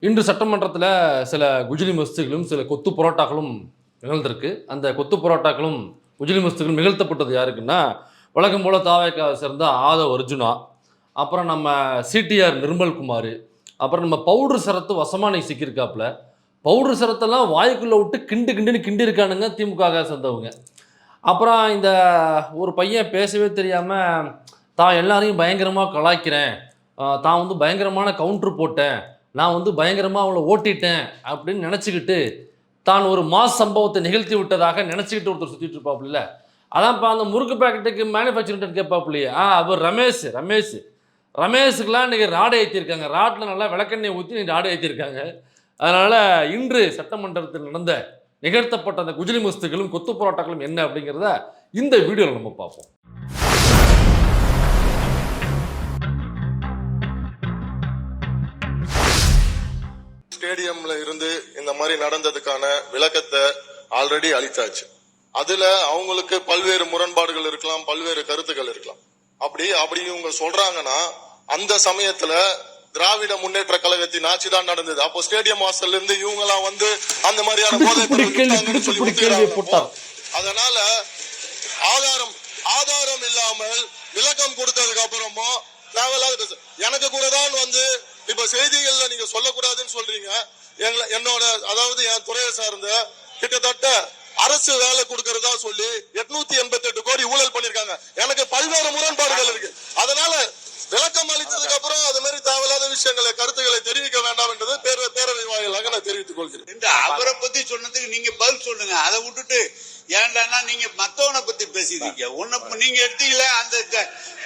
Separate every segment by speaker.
Speaker 1: இன்று சட்டமன்றத்தில் சில குஜிலி மஸ்துகளும் சில கொத்து புரோட்டாக்களும் நிகழ்ந்திருக்கு. அந்த கொத்து புரோட்டாக்களும் குஜிலி மஸ்துகளும் நிகழ்த்தப்பட்டது யாருக்குன்னா, வழக்கம் போல தாவேக்காவை சேர்ந்த ஆதவ் அர்ஜுனா, அப்புறம் நம்ம சிடிஆர் நிர்மல்குமார், அப்புறம் நம்ம பவுடர் சரத்து வசமானி சிக்கியிருக்காப்புல. பவுடர் சரத்தெல்லாம் வாய்க்குள்ளே விட்டு கிண்டு கிண்டுன்னு கிண்டி இருக்கானுங்க திமுக சேர்ந்தவங்க. அப்புறம் இந்த ஒரு பையன் பேசவே தெரியாமல் தான் எல்லாரையும் பயங்கரமாக கலாய்க்கிறேன், தான் வந்து பயங்கரமான கவுண்ட்ரு போட்டேன், நான் வந்து பயங்கரமாக அவளை ஓட்டிட்டேன் அப்படின்னு நினச்சிக்கிட்டு தான் ஒரு மாஸ் சம்பவத்தை நிகழ்த்தி விட்டதாக நினச்சிக்கிட்டு ஒருத்தர் சுற்றிட்டு இருப்பாப்புல. அதான்ப்பா அந்த முறுக்கு பேக்கெட்டுக்கு மேனுஃபேக்சரிங் கேட்பாப்புலையே, அவர் ரமேஷுக்கெலாம் இன்றைக்கி ராடை ஏற்றிருக்காங்க. ராட்டில் நல்லா விளக்கெண்ணெய் ஊற்றி இன்றைக்கி ராடை ஏற்றிருக்காங்க. அதனால் இன்று சட்டமன்றத்தில் நடந்த நிகழ்த்தப்பட்ட அந்த குஜிலி மஸ்துகளும் கொத்து போராட்டங்களும் என்ன அப்படிங்கிறத இந்த வீடியோவில் நம்ம பார்ப்போம்.
Speaker 2: ஸ்டேடியம்ல இருந்து இந்த மாதிரி நடந்ததுக்கான விளக்கத்தை ஆல்ரெடி அளித்தாச்சு. அதுல அவங்களுக்கு பல்வேறு முரண்பாடுகள் இருக்கலாம், பல்வேறு கருத்துக்கள் இருக்கலாம். அப்படி இவங்க சொல்றாங்கன்னா அந்த சமயத்துல திராவிட முன்னேற்ற கழகத்தின் ஆட்சி தான் நடந்தது. அப்போ ஸ்டேடியம் வாசல்ல இருந்து இவங்க எல்லாம் வந்து அந்த மாதிரியான அதனால ஆதாரம் இல்லாமல் விளக்கம் கொடுத்ததுக்கு அப்புறமும் எனக்கு கூட தான் வந்து இப்ப செய்திகள்ல நீங்க சொல்லக்கூடாதுன்னு சொல்றீங்க. என்னோட அதாவது என் துறையை சார்ந்த கிட்டத்தட்ட அரசு வேலை கொடுக்கறதா சொல்லி 888 கோடி ஊழல் பண்ணிருக்காங்க. எனக்கு பல்வேறு முரண்பாடுகள் இருக்கு. அதனால விளக்கம் அளித்ததுக்கு அப்புறம் அது மாதிரி தேவையில்லாத விஷயங்களை கருத்துக்களை தெரிவிக்க வேண்டாம் என்றது பேரவை வாயிலாக நான் தெரிவித்துக் கொள்கிறேன்.
Speaker 3: இந்த அவரை பத்தி சொன்னதுக்கு நீங்க பதில் சொல்லுங்க. அதை விட்டுட்டு ஏன்டானா நீங்க மத்தவனை பத்தி பேசிட்டீங்க. உன்னை நீங்க எடுத்தீங்களே அந்த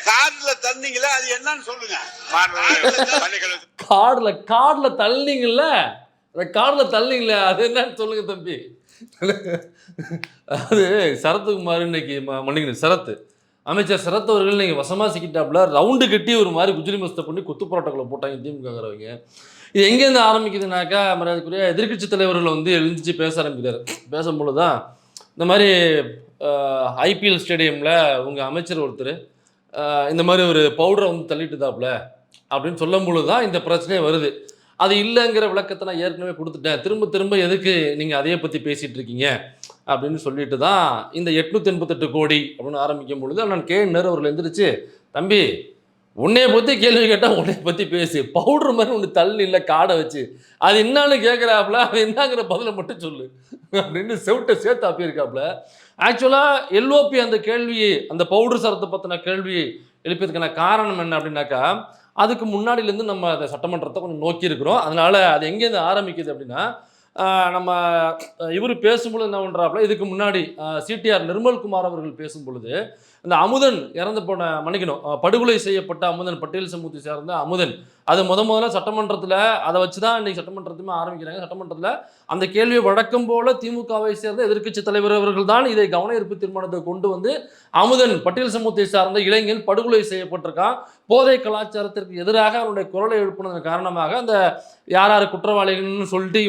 Speaker 3: கார்டுல தந்தீங்களே அது என்னன்னு சொல்லுங்க.
Speaker 1: கார்டுல தள்ளிங்கல்ல, அந்த கார்டுல தள்ளிங்களே அது என்னன்னு சொல்லுங்க தம்பி. அது சரத்குமார் இன்னைக்கு மன்னிக்கணும் சரத் அமைச்சர் சரத் அவர்கள் நீங்கள் வசமாக சிக்கிட்டாப்புல ரவுண்டு கட்டி ஒரு மாதிரி குஜிலி மஸ்தை பண்ணி கொத்து போராட்டங்களை போட்டாங்க திமுகங்கிறவங்க. இது எங்கேருந்து ஆரம்பிக்குதுனாக்கா, மரியாதைக்குரிய எதிர்கட்சி தலைவர்கள் வந்து எழுந்திரிச்சு பேச ஆரம்பிக்கிறார். பேசும்பொழுது தான் இந்த மாதிரி ஐபிஎல் ஸ்டேடியமில் உங்கள் அமைச்சர் ஒருத்தர் இந்த மாதிரி ஒரு பவுடரை வந்து தள்ளிட்டுதாப்புல அப்படின்னு சொல்லும் பொழுது தான் இந்த பிரச்சனையே வருது. அது இல்லைங்கிற விளக்கத்தை நான் ஏற்கனவே கொடுத்துட்டேன், திரும்ப திரும்ப எதுக்கு நீங்கள் அதையே பற்றி பேசிகிட்டு இருக்கீங்க அப்படின்னு சொல்லிட்டு தான் இந்த 888 கோடி அப்படின்னு ஆரம்பிக்கும் பொழுது நான் கேள்னர் அவர்கள் எழுந்திரிச்சு, தம்பி உன்னைய பற்றி கேள்வி கேட்டால் உன்னைய பற்றி பேசு, பவுடர் மாதிரி ஒன்று தள்ளி இல்லை காடை வச்சு அது என்னான்னு கேட்குறாப்புல, அது என்னங்கிற பதிலை மட்டும் சொல்லு அப்படின்னு சேர்த்து அப்பியிருக்காப்புல. ஆக்சுவலாக எல்ஓபி அந்த கேள்வியை, அந்த பவுடர் சரத்தை பற்றின கேள்வியை எழுப்பியதுக்கான காரணம் என்ன அப்படின்னாக்கா, அதுக்கு முன்னாடியிலேருந்து நம்ம அந்த சட்டமன்றத்தை கொஞ்சம் நோக்கி இருக்கிறோம். அதனால் அது எங்கேருந்து ஆரம்பிக்குது அப்படின்னா, நம்ம இவர் பேசும்பொழுது என்ன பண்ணுறாப்புல, இதுக்கு முன்னாடி சிடிஆர் நிர்மல்குமார் அவர்கள் பேசும் பொழுது இந்த அமுதன் இறந்து போன படுகொலை செய்யப்பட்ட அமுதன், பட்டியல் சமூகத்தை சேர்ந்த அமுதன், அது முதல்ல சட்டமன்றத்தில் அதை வச்சு தான் இன்றைக்கி சட்டமன்றத்தையுமே ஆரம்பிக்கிறாங்க. சட்டமன்றத்தில் அந்த கேள்வியை வழக்கம் போல் திமுகவை சேர்ந்த எதிர்க்கட்சி தலைவர் அவர்கள் தான் இதை கவன ஈர்ப்பு தீர்மானத்தை கொண்டு வந்து, அமுதன் பட்டியல் சமூகத்தை சார்ந்த இளைஞன் படுகொலை செய்யப்பட்டிருக்கான், போதை கலாச்சாரத்திற்கு எதிராக அவருடைய குரலை எழுப்பினதன் காரணமாக அந்த யார் குற்றவாளிகள்னு சொல்லிட்டு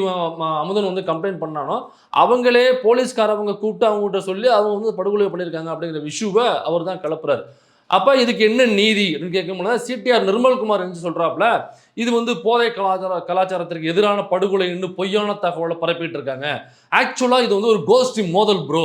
Speaker 1: அமுதன் வந்து கம்ப்ளைண்ட் பண்ணானோ அவங்களே போலீஸ்காரவங்க கூப்பிட்டு அவங்ககிட்ட சொல்லி அவங்க வந்து படுகொலை பண்ணியிருக்காங்க அப்படிங்கிற விஷுவை அவர் தான் கிளப்புறாரு. அப்போ இதுக்கு என்ன நீதி அப்படின்னு கேட்கும்போது சிடிஆர் நிர்மல்குமார் என்று சொல்கிறாப்புல, இது வந்து போதை கலாச்சாரத்திற்கு எதிரான படுகொலைன்னு பொய்யான தகவலை பரப்பிட்டு இருக்காங்க. ஆக்சுவலாக இது வந்து ஒரு கோஷ்டி மோதல் ப்ரோ.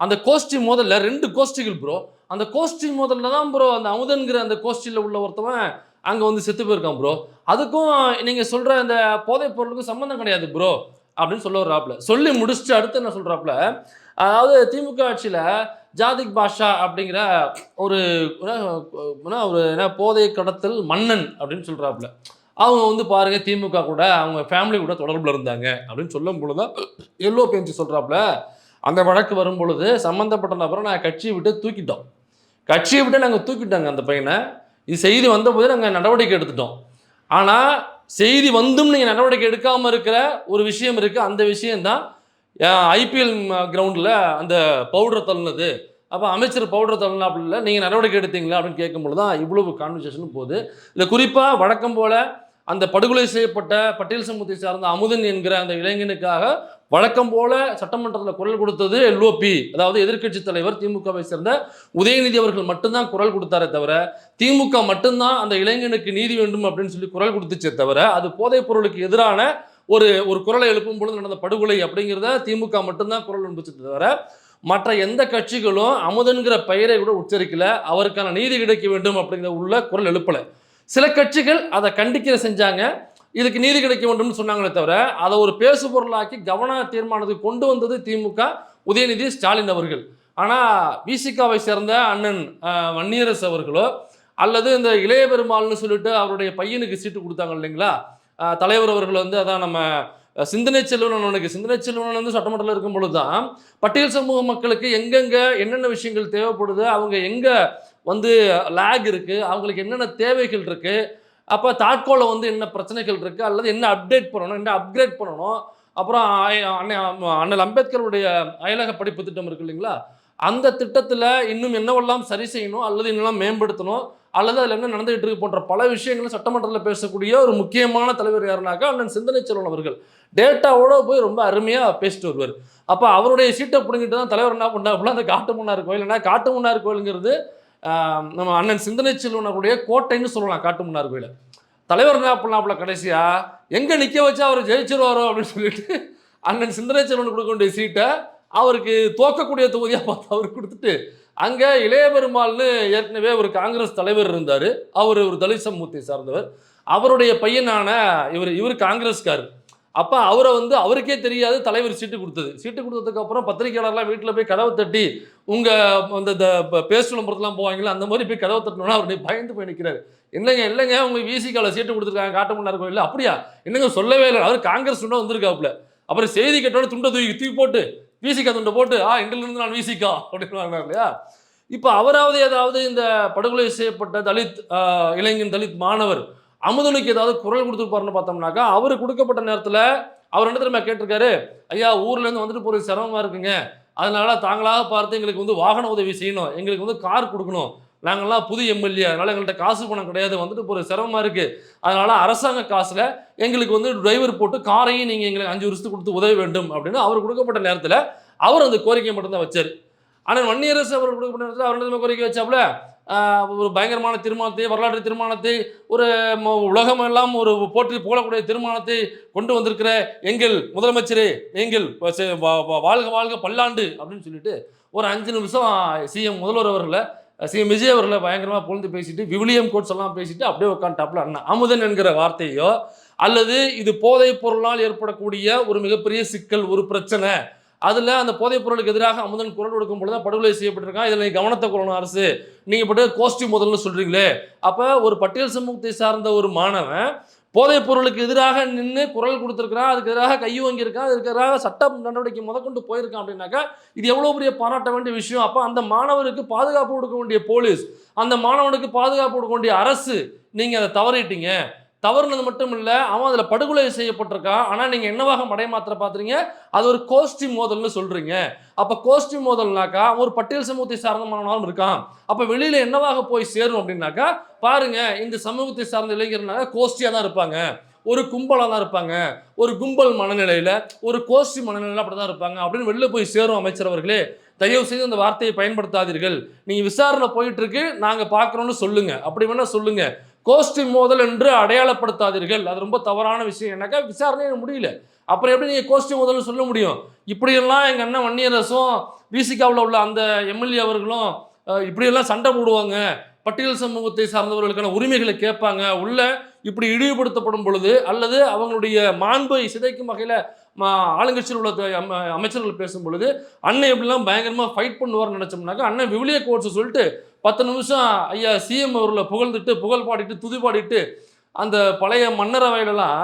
Speaker 1: அந்த கோஷ்டி மோதலில் 2 கோஷ்டிகள் ப்ரோ. அந்த கோஷ்டி மோதலில் தான் ப்ரோ அந்த அமுதன்கிற அந்த கோஷ்டியில் உள்ள ஒருத்தவன் அங்கே வந்து செத்து போயிருக்கான் ப்ரோ. அதுக்கும் நீங்கள் சொல்கிற அந்த போதைப் பொருளுக்கும் சம்மந்தம் கிடையாது ப்ரோ அப்படின்னு சொல்ல வர்றாப்புல. சொல்லி முடிச்சுட்டு அடுத்து என்ன சொல்கிறாப்புல, அதாவது திமுக ஆட்சியில் ஜாதிக் பாஷா அப்படிங்கிற ஒரு போதை கடத்தல் மன்னன் அப்படின்னு சொல்கிறாப்புல. அவங்க வந்து பாருங்கள் திமுக கூட அவங்க ஃபேமிலி கூட தொடர்பில் இருந்தாங்க அப்படின்னு சொல்லும் பொழுது தான் எல்லோ பெஞ்சு சொல்கிறாப்புல, அந்த வழக்கு வரும் பொழுது சம்மந்தப்பட்ட நபரை நான் கட்சியை விட்டு நாங்கள் தூக்கிட்டோங்க அந்த பையனை. இது செய்தி வந்தபோது நாங்கள் நடவடிக்கை எடுத்துட்டோம். ஆனால் செய்தி வந்தும் நீங்கள் நடவடிக்கை எடுக்காமல் இருக்கிற ஒரு விஷயம் இருக்குது. அந்த விஷயந்தான் ஐபிஎல் கிரவுண்டில் அந்த பவுடரை தள்ளினது. அப்போ அமைச்சர் பவுடரை தள்ளனா அப்படி இல்லை, நீங்கள் நடவடிக்கை எடுத்தீங்களா அப்படின்னு கேட்கும்பொழுது தான் இவ்வளவு கான்வர்சேஷனும் போகுது. இல்லை குறிப்பாக வழக்கம் போல் அந்த படுகொலை செய்யப்பட்ட பட்டியல் சமூகத்தை சார்ந்த அமுதன் என்கிற அந்த இளைஞனுக்காக வழக்கம் போல சட்டமன்றத்தில் குரல் கொடுத்தது எல்ஓபி, அதாவது எதிர்க்கட்சி தலைவர் திமுகவை சேர்ந்த உதயநிதி அவர்கள் மட்டும்தான் குரல் கொடுத்தாரே தவிர திமுக மட்டும்தான் அந்த இளைஞனுக்கு நீதி வேண்டும் அப்படின்னு சொல்லி குரல் கொடுத்துச்சே தவிர அது போதைப் பொருளுக்கு எதிரான ஒரு குரலை எழுப்பும் பொழுது நடந்த படுகொலை அப்படிங்கிறத திமுக மட்டும்தான் குரல் எழுப்பிச்சு தவிர மற்ற எந்த கட்சிகளும் அமுதன்கிற பெயரை கூட உச்சரிக்கல, அவருக்கான நீதி கிடைக்க வேண்டும் அப்படிங்கிற உள்ள குரல் எழுப்பலை. சில கட்சிகள் அதை கண்டிக்கிற செஞ்சாங்க, இதுக்கு நீதி கிடைக்க வேண்டும்னு சொன்னாங்களே தவிர அதை ஒரு பேசு பொருளாக்கி கவன தீர்மானத்துக்கு கொண்டு வந்தது திமுக, உதயநிதி ஸ்டாலின் அவர்கள். ஆனால் விசிகாவை சேர்ந்த அண்ணன் வன்னியரசு அவர்களோ அல்லது இந்த இளைய பெருமாள்னு சொல்லிட்டு அவருடைய பையனுக்கு சீட்டு கொடுத்தாங்க இல்லைங்களா, தலைவர் அவர்கள் வந்து அதான் நம்ம சிந்தனை செல்வன் வந்து சட்டமன்றத்தில் இருக்கும் பொழுது தான் பட்டியல் சமூக மக்களுக்கு எங்கெங்கே என்னென்ன விஷயங்கள் தேவைப்படுது, அவங்க எங்கே வந்து லேக் இருக்குது, அவங்களுக்கு என்னென்ன தேவைகள் இருக்குது, அப்போ தாட்கோல வந்து என்ன பிரச்சனைகள் இருக்குது, அல்லது என்ன அப்டேட் பண்ணணும், என்ன அப்கிரேட் பண்ணணும், அப்புறம் அண்ணல் அம்பேத்கருடைய அயலக படிப்பு திட்டம் இருக்குது இல்லைங்களா, அந்த திட்டத்தில் இன்னும் என்னவெல்லாம் சரி செய்யணும் அல்லது இன்னெல்லாம் மேம்படுத்தணும் அல்லது அதில் என்ன நடந்துகிட்டு இருக்கு போன்ற பல விஷயங்களும் சட்டமன்றத்தில் பேசக்கூடிய ஒரு முக்கியமான தலைவர் யாருனாக்கா அண்ணன் சிந்தனை செல்வன் அவர்கள். டேட்டாவோட போய் ரொம்ப அருமையாக பேசிட்டு வருவார். அப்போ அவருடைய சீட்டை பிடிங்கிட்டு தான் தலைவர் என்ன பண்ணாப்புல அந்த காட்டுமன்னார் கோயில், ஏன்னா காட்டுமன்னார் கோயிலுங்கிறது நம்ம அண்ணன் சிந்தனை செல்வனுடைய கோட்டைன்னு சொல்லலாம். காட்டுமன்னார் கோயிலை தலைவர் என்ன பண்ணாப்புல கடைசியாக எங்கே நிற்க வச்சா அவர் ஜெயிச்சிருவாரோ அப்படின்னு சொல்லிட்டு அண்ணன் சிந்தனை செல்வன் கொடுக்க வேண்டிய சீட்டை அவருக்கு தோக்கக்கூடிய தொகுதியாக பார்த்து அவர் கொடுத்துட்டு அங்கே இளைய பெருமாள்னு ஏற்கனவே ஒரு காங்கிரஸ் தலைவர் இருந்தார், அவர் ஒரு தலித் சமூகத்தை சார்ந்தவர், அவருடைய பையனான இவர் காங்கிரஸ்காரர். அப்போ அவரை வந்து அவருக்கே தெரியாது தலைவர் சீட்டு கொடுத்ததுக்கு அப்புறம் பத்திரிகையாளர்லாம் வீட்டில் போய் கதவை தட்டி உங்கள் அந்த பேசு விளம்பரத்துலாம் போவாங்களா அந்த மாதிரி போய் கதவை தட்டினோன்னா அவருடைய பயந்து போய் நிற்கிறாரு. இல்லைங்க உங்களுக்கு விசிகால சீட்டு கொடுத்துருக்காங்க காட்டுமன்னார் கோயில், அப்படியா என்னங்க சொல்லவே இல்லை, அவர் காங்கிரஸ் துண்டை வந்திருக்காப்புல. அப்புறம் செய்தி கேட்டோட துண்டை தூக்கி போட்டு விசிகா துண்டை போட்டு இங்கிலிருந்து நான் விசிகா அப்படின்னு வாங்கினார் இல்லையா. இப்போ அவராவது ஏதாவது இந்த படுகொலை செய்யப்பட்ட தலித் இளைஞன் தலித் மாணவர் அமுதனுக்கு ஏதாவது குரல் கொடுத்துருப்பாருன்னு பார்த்தோம்னாக்கா அவர் கொடுக்கப்பட்ட நேரத்தில் அவர் என்ன தெரியுமா கேட்டிருக்காரு, ஐயா ஊர்லேருந்து வந்துட்டு போகிறது சிரமமாக இருக்குங்க, அதனால தாங்களாக பார்த்து எங்களுக்கு வந்து வாகன உதவி செய்யணும், எங்களுக்கு வந்து கார் கொடுக்கணும், நாங்கள்லாம் புது எம்எல்ஏ அதனால் எங்கள்கிட்ட காசு பணம் கிடையாது, வந்துட்டு போகிற சிரமமாக இருக்குது, அதனால் அரசாங்க காசில் எங்களுக்கு வந்து டிரைவர் போட்டு காரையும் நீங்கள் எங்களுக்கு 5 வருஷத்துக்கு கொடுத்து உதவ வேண்டும் அப்படின்னு அவர் கொடுக்கப்பட்ட நேரத்தில் அவர் அந்த கோரிக்கையை மட்டும்தான் வச்சார். ஆனால் வன்னியரசு அவர் கொடுக்கப்பட்ட நேரத்தில் அவர் கோரிக்கை வச்சாப்புல ஒரு பயங்கரமான தீர்மானத்தை, வரலாற்று தீர்மானத்தை, ஒரு உலகமெல்லாம் ஒரு போற்றி புகழக்கூடிய தீர்மானத்தை கொண்டு வந்திருக்கிற எங்கள் முதலமைச்சரே, எங்கள் வாழ்க வாழ்க பல்லாண்டு அப்படின்னு சொல்லிட்டு ஒரு 5 நிமிஷம் சிஎம் முதல்வர் அவர்களை சிஎம் விஜய் அவர்களை பயங்கரமாக புகழ்ந்து பேசிட்டு விவிலியம் கோட்ஸ் எல்லாம் பேசிட்டு அப்படியே உட்காந்துட்டாப்புல அண்ணன் அமுதன் என்கிற வார்த்தையோ அல்லது இது போதைப் பொருளால் ஏற்படக்கூடிய ஒரு மிகப்பெரிய சிக்கல், ஒரு பிரச்சனை, அதில் அந்த போதைப் பொருளுக்கு எதிராக அமுதன் குரல் கொடுக்கும் பொழுது தான் படுகொலை செய்யப்பட்டிருக்கான், இதில் நீங்கள் கவனத்தை கொள்ளணும் அரசு, நீங்கள் பட்டு கோஷ்டி முதல்னு சொல்கிறீங்களே. அப்போ ஒரு பட்டியல் சமூகத்தை சார்ந்த ஒரு மாணவன் போதைப் பொருளுக்கு எதிராக நின்று குரல் கொடுத்துருக்கிறான், அதுக்கு எதிராக கையை வாங்கியிருக்கான், அதுக்கு எதிராக சட்ட நடவடிக்கை முதற்கொண்டு போயிருக்கான் அப்படின்னாக்கா இது எவ்வளோ பெரிய பாராட்ட வேண்டிய விஷயம். அப்போ அந்த மாணவருக்கு பாதுகாப்பு கொடுக்க வேண்டிய போலீஸ், அந்த மாணவனுக்கு பாதுகாப்பு கொடுக்க வேண்டிய அரசு, நீங்கள் அதை தவறிட்டீங்க. தவறுனது மட்டும் இல்லை, அவன் அதில் படுகொலை செய்யப்பட்டிருக்கான், ஆனால் நீங்கள் என்னவாக மடைமாத்திர பார்த்துறீங்க, அது ஒரு கோஷ்டி மோதல்னு சொல்கிறீங்க. அப்போ கோஷ்டி மோதல்னாக்கா ஒரு பட்டியல் சமூகத்தை சார்ந்த மாணவனும் இருக்கான், அப்போ வெளியில் என்னவாக போய் சேரும் அப்படின்னாக்கா பாருங்க, இந்த சமூகத்தை சார்ந்த இளைஞர்னால கோஷ்டியாக தான் இருப்பாங்க, ஒரு கும்பலாக தான் இருப்பாங்க, ஒரு கும்பல் மனநிலையில் ஒரு கோஷ்டி மனநிலையில் அப்படி தான் இருப்பாங்க அப்படின்னு வெளியில் போய் சேரும். அமைச்சர் அவர்களே தயவு செய்து அந்த வார்த்தையை பயன்படுத்தாதீர்கள், நீங்கள் விசாரணை போயிட்டு இருக்கு நாங்கள் பார்க்குறோன்னு சொல்லுங்க, அப்படி வேணால் சொல்லுங்க, கோஷ்டி மோதல் என்று அடையாளப்படுத்தாதீர்கள், அது ரொம்ப தவறான விஷயம். என்னக்கா விசாரணையே முடியல, அப்புறம் எப்படி நீங்கள் கோஷ்டி மோதல்னு சொல்ல முடியும்? இப்படியெல்லாம் எங்கள் அண்ணன் வன்னியரசும் விசிகாவில் உள்ள அந்த எம்எல்ஏ அவர்களும் இப்படியெல்லாம் சண்டை போடுவாங்க, பட்டியல் சமூகத்தை சார்ந்தவர்களுக்கான உரிமைகளை கேட்பாங்க, உள்ள இப்படி இழிவுபடுத்தப்படும் பொழுது அல்லது அவங்களுடைய மாண்பை சிதைக்கும் வகையில் ஆளுங்கட்சியில் உள்ள அமைச்சர்கள் பேசும் பொழுது அண்ணன் எப்படிலாம் பயங்கரமாக ஃபைட் பண்ணுவார்னு நினச்சோம்னாக்கா அண்ணன் விவிலிய கோட்ஸ் சொல்லிட்டு 10 நிமிஷம் ஐயா சிஎம் அவர்களை புகழ்ந்துட்டு புகழ் பாடிட்டு துதி பாடிட்டு அந்த பழைய மன்னரவையிலலாம்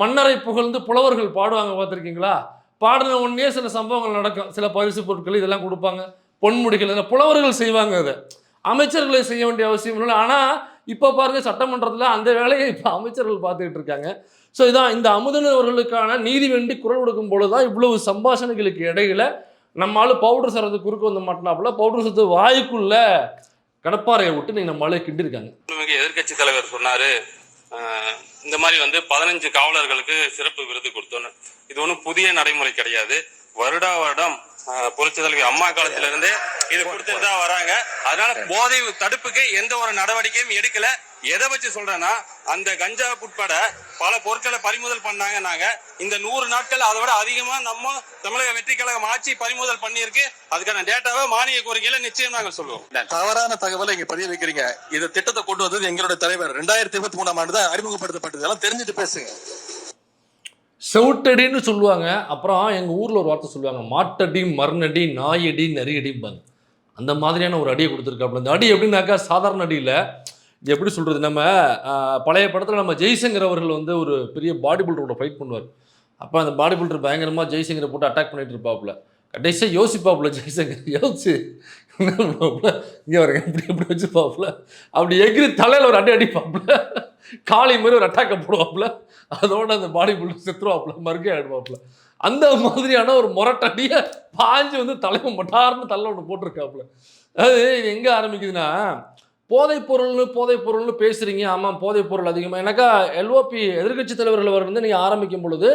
Speaker 1: மன்னரை புகழ்ந்து புலவர்கள் பாடுவாங்க பார்த்துருக்கீங்களா, பாடின உடனே சில சம்பவங்கள் நடக்கும், சில பரிசு பொருட்கள் இதெல்லாம் கொடுப்பாங்க, பொன்முடிகள், புலவர்கள் செய்வாங்க, அதை அமைச்சர்களை செய்ய வேண்டிய அவசியம் இல்லை. ஆனால் இப்போ பாருங்கள் சட்டமன்றத்தில் அந்த வேலையை இப்போ அமைச்சர்கள் பார்த்துக்கிட்டு இருக்காங்க. ஸோ இதான் இந்த அமுதன் அவர்களுக்கான நீதி வேண்டி குரல் கொடுக்கும் பொழுது தான் இவ்வளவு சம்பாஷணைகளுக்கு இடையில நம்மளால பவுடர் சரத்து குறுக்க வந்து மாட்டினாப்புல பவுடர் சத்து வாய்க்குள்ள கடப்பாறையை விட்டு நீங்கள் நம்மளால கிண்டிருக்காங்க.
Speaker 4: எதிர்கட்சி தலைவர் சொன்னாரு இந்த மாதிரி 15 காவலர்களுக்கு சிறப்பு விருது கொடுத்தோன்னு. இது ஒன்றும் புதிய நடைமுறை கிடையாது. வருடம் புரட்சித் தலைவி அம்மா காலத்துல இருந்தே இது கொடுத்துட்டு தான் வராங்க. அதனால போதை தடுப்புக்கு எந்த ஒரு நடவடிக்கையும் எடுக்கல. எதை வச்சு சொல்றேன்னா, அந்த கஞ்சா உட்பட பல பொருட்களை பறிமுதல் பண்ணாங்க. நாங்க இந்த 100 நாட்கள் அதை விட அதிகமா நம்ம தமிழக வெற்றி கழகம் ஆட்சி பறிமுதல் பண்ணியிருக்கு. அதுக்கான டேட்டாவை மானிய கோரிக்கையில நிச்சயம் நாங்கள் சொல்லுவோம்.
Speaker 5: தவறான தகவலை இங்க பதிய வைக்கிறீங்க. இந்த திட்டத்தை கொண்டு வந்தது எங்களுடைய தலைவர் 2023ஆம் ஆண்டு தான் அறிமுகப்படுத்தப்பட்டது. எல்லாம் தெரிஞ்சுட்டு பேசுங்க.
Speaker 1: செவுட்டடின்னு சொல்லுவாங்க. அப்புறம் எங்கள் ஊரில் ஒரு வார்த்தை சொல்லுவாங்க, மாட்டடி, மரணடி, நாயடி, நரியடிம்பாங்க. அந்த மாதிரியான ஒரு அடியை கொடுத்துருக்காப்புல. இந்த அடி எப்படின்னாக்கா சாதாரண அடியில், இது எப்படி சொல்கிறது, நம்ம பழைய படத்தில் நம்ம ஜெய்சங்கர் அவர்கள் ஒரு பெரிய பாடி பில்டரோட ஃபைட் பண்ணுவார். அப்போ அந்த பாடி பில்டர் பயங்கரமாக ஜெய்சங்கரை போட்டு அட்டாக் பண்ணிட்டு இருப்பாப்புல. கடைசியாக யோசிப்பாப்புல ஜெய்சங்கர், யோசிச்சு என்ன பண்ணுவாப்புல, இங்கே வர எப்படி வச்சுப்பாப்புல, அப்படி எகிரி தலையில் ஒரு அடி அடிப்பாப்புல, காளி மாதிரி ஒரு அட்டாக்கை போடுவாப்புல, அதோட அந்த பாடி பில்டர் செத்துருவாப்புல, மறுக்கே ஆயிடுவாப்புல. அந்த மாதிரியான ஒரு முரட்டடியை பாஞ்சு தலைமை மட்டார்னு தள்ள ஒன்று போட்டிருக்காப்புல. அது எங்கே ஆரம்பிக்குதுன்னா, போதைப் பொருள்னு பேசுகிறீங்க. ஆமாம், போதைப் பொருள் அதிகமாக. எனக்கா எல்ஓபி எதிர்கட்சி தலைவர்கள் நீங்கள் ஆரம்பிக்கும் பொழுது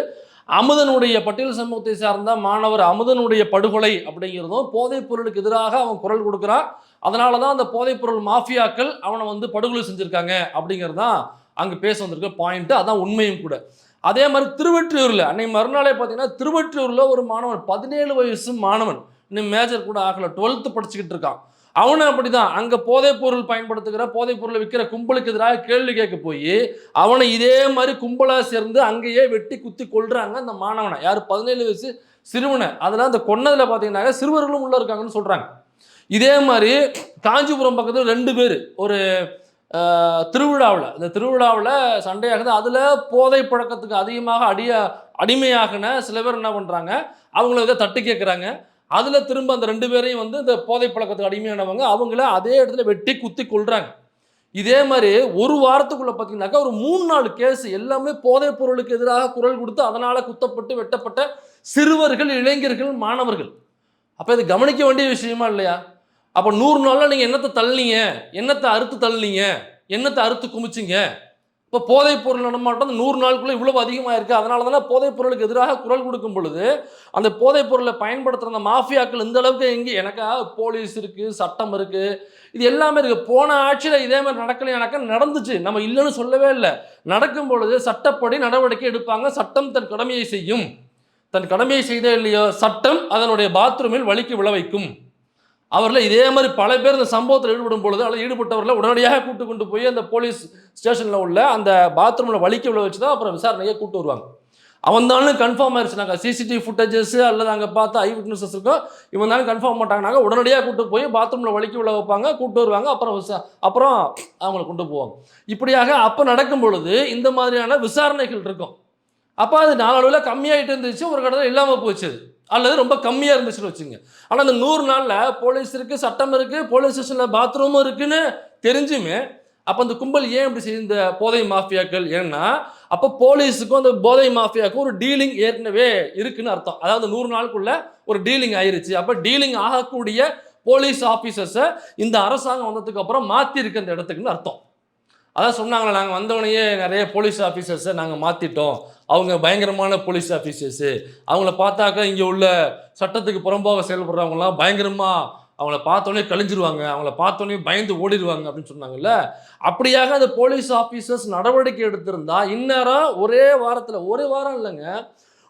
Speaker 1: அமுதனுடைய பட்டியல் சமூகத்தை சார்ந்த மாணவர் அமுதனுடைய படுகொலை அப்படிங்கிறதும் போதைப் பொருளுக்கு எதிராக அவன் குரல் கொடுக்குறான், அதனால தான் அந்த போதைப் பொருள் மாஃபியாக்கள் அவனை படுகொலை செஞ்சுருக்காங்க அப்படிங்கிறது தான் அங்கே பேச வந்திருக்க பாயிண்ட்டு. அதான் உண்மையும் கூட. அதே மாதிரி திருவொற்றியூரில் அன்னைக்கு மறுநாளே பார்த்தீங்கன்னா, திருவொற்றியூரில் ஒரு மாணவன் 17 வயசு மாணவன், இன்னும் மேஜர் கூட ஆகலை, 12th படிச்சுக்கிட்டு இருக்கான். அவனும் அப்படி தான் அங்கே போதைப் பொருள் பயன்படுத்துகிற போதைப் பொருளை விற்கிற கும்பலுக்கு எதிராக கேள்வி கேட்க போய் அவனை இதே மாதிரி கும்பலாக சேர்ந்து அங்கேயே வெட்டி குத்தி கொள்றாங்க அந்த மாணவனை. யார்? 17 வயசு சிறுவனை. அதெல்லாம் அந்த கொன்னதில் பார்த்தீங்கன்னா சிறுவர்களும் உள்ளே இருக்காங்கன்னு சொல்கிறாங்க. இதே மாதிரி காஞ்சிபுரம் பக்கத்தில் 2 பேர் ஒரு திருவிழாவில், இந்த திருவிழாவில் சண்டையாகுது. அதில் போதை பழக்கத்துக்கு அதிகமாக அடிமையாகின சில பேர் என்ன பண்ணுறாங்க, அவங்கள இதை தட்டி கேட்குறாங்க. அதில் திரும்ப அந்த 2 பேரையும் இந்த போதை பழக்கத்துக்கு அடிமையானவங்க அவங்கள அதே இடத்துல வெட்டி குத்தி கொள்றாங்க. இதே மாதிரி ஒரு வாரத்துக்குள்ளே பார்த்தீங்கன்னாக்கா ஒரு 3-4 கேஸ் எல்லாமே போதைப் பொருளுக்கு எதிராக குரல் கொடுத்து அதனால் குத்தப்பட்டு வெட்டப்பட்ட சிறுவர்கள், இளைஞர்கள், மாணவர்கள். அப்போ இது கவனிக்க வேண்டிய விஷயமா இல்லையா? அப்போ 100 நாளில் நீங்கள் என்னத்தை தள்ளினீங்க, என்னத்தை அறுத்து தள்ளினீங்க, என்னத்தை அறுத்து குமிச்சிங்க? இப்போ போதைப் பொருள் நடமாட்டம் 100 நாளுக்குள்ளே இவ்வளவு அதிகமாக இருக்குது. அதனால தானே போதைப் பொருளுக்கு எதிராக குரல் கொடுக்கும் பொழுது அந்த போதைப் பொருளை பயன்படுத்துகிற அந்த மாஃபியாக்கள் இந்த அளவுக்கு எனக்கா போலீஸ் இருக்குது, சட்டம் இருக்குது, இது எல்லாமே இருக்குது. போன ஆட்சியில் இதே மாதிரி நடக்கலையானாக்கா நடந்துச்சு, நம்ம இல்லைன்னு சொல்லவே இல்லை. நடக்கும் பொழுது சட்டப்படி நடவடிக்கை எடுப்பாங்க. சட்டம் தன் கடமையை செய்யும். தன் கடமையை செய்தே இல்லையோ சட்டம் அதனுடைய பாத்ரூமில் வலிக்கு விழ வைக்கும். அவரில் இதே மாதிரி பல பேர் இந்த சம்பவத்தில் ஈடுபடும் பொழுது அல்லது ஈடுபட்டவர்களை உடனடியாக கூட்டு கொண்டு போய் அந்த போலீஸ் ஸ்டேஷனில் உள்ள அந்த பாத்ரூமில் வலிக்க விழ வச்சு தான் அப்புறம் விசாரணையை கூட்டு வருவாங்க. அவன் தானும் கன்ஃபார்ம் ஆயிடுச்சுனாக்கா, சிசிடிவி ஃபுட்டேஜஸ் அல்லது அங்கே பார்த்து ஐ விட்னஸஸ் இருக்கும், இவன் தானே கன்ஃபார்ம் மாட்டாங்கனாக்கா உடனடியாக கூட்டு போய் பாத்ரூமில் வலிக்க விழ வைப்பாங்க, கூட்டு வருவாங்க. அப்புறம் அவங்கள கொண்டு போவாங்க. இப்படியாக அப்போ நடக்கும் பொழுது இந்த மாதிரியான விசாரணைகள் இருக்கும். அப்போ அது நாளடைவில் கம்மியாகிட்டு இருந்துச்சு, ஒரு கடத்தில் இல்லாமல் போச்சு அல்லது ரொம்ப கம்மியாக இருந்துச்சுன்னு வச்சுங்க. ஆனால் அந்த 100 நாளில் போலீஸ் இருக்குது, சட்டம் இருக்குது, போலீஸ் ஸ்டேஷனில் பாத்ரூமும் இருக்குன்னு தெரிஞ்சுமே அப்போ அந்த கும்பல் ஏன் இப்படி செய்ய இந்த போதை மாஃபியாக்கள்? ஏன்னா அப்போ போலீஸுக்கும் அந்த போதை மாஃபியாவுக்கும் ஒரு டீலிங் ஏற்கனவே இருக்குன்னு அர்த்தம். அதாவது 100 நாளுக்குள்ள ஒரு டீலிங் ஆயிருச்சு. அப்போ டீலிங் ஆகக்கூடிய போலீஸ் ஆஃபீஸர்ஸை இந்த அரசாங்கம் வந்ததுக்கு அப்புறம் மாற்றிருக்கு அந்த இடத்துக்குன்னு அர்த்தம். அதான் சொன்னாங்களே, நாங்கள் வந்தவனையே நிறைய போலீஸ் ஆஃபீஸர்ஸை நாங்கள் மாற்றிட்டோம், அவங்க பயங்கரமான போலீஸ் ஆஃபீஸர்ஸு, அவங்கள பார்த்தாக்கா இங்கே உள்ள சட்டத்துக்கு புறம்பாக செயல்படுறவங்களாம் பயங்கரமாக அவங்கள பார்த்தோன்னே கழிஞ்சிருவாங்க, அவங்கள பார்த்தோன்னே பயந்து ஓடிடுவாங்க அப்படின்னு சொன்னாங்கல்ல. அப்படியாக அந்த போலீஸ் ஆஃபீஸர்ஸ் நடவடிக்கை எடுத்திருந்தா இந்நேரம் ஒரே வாரம் இல்லைங்க,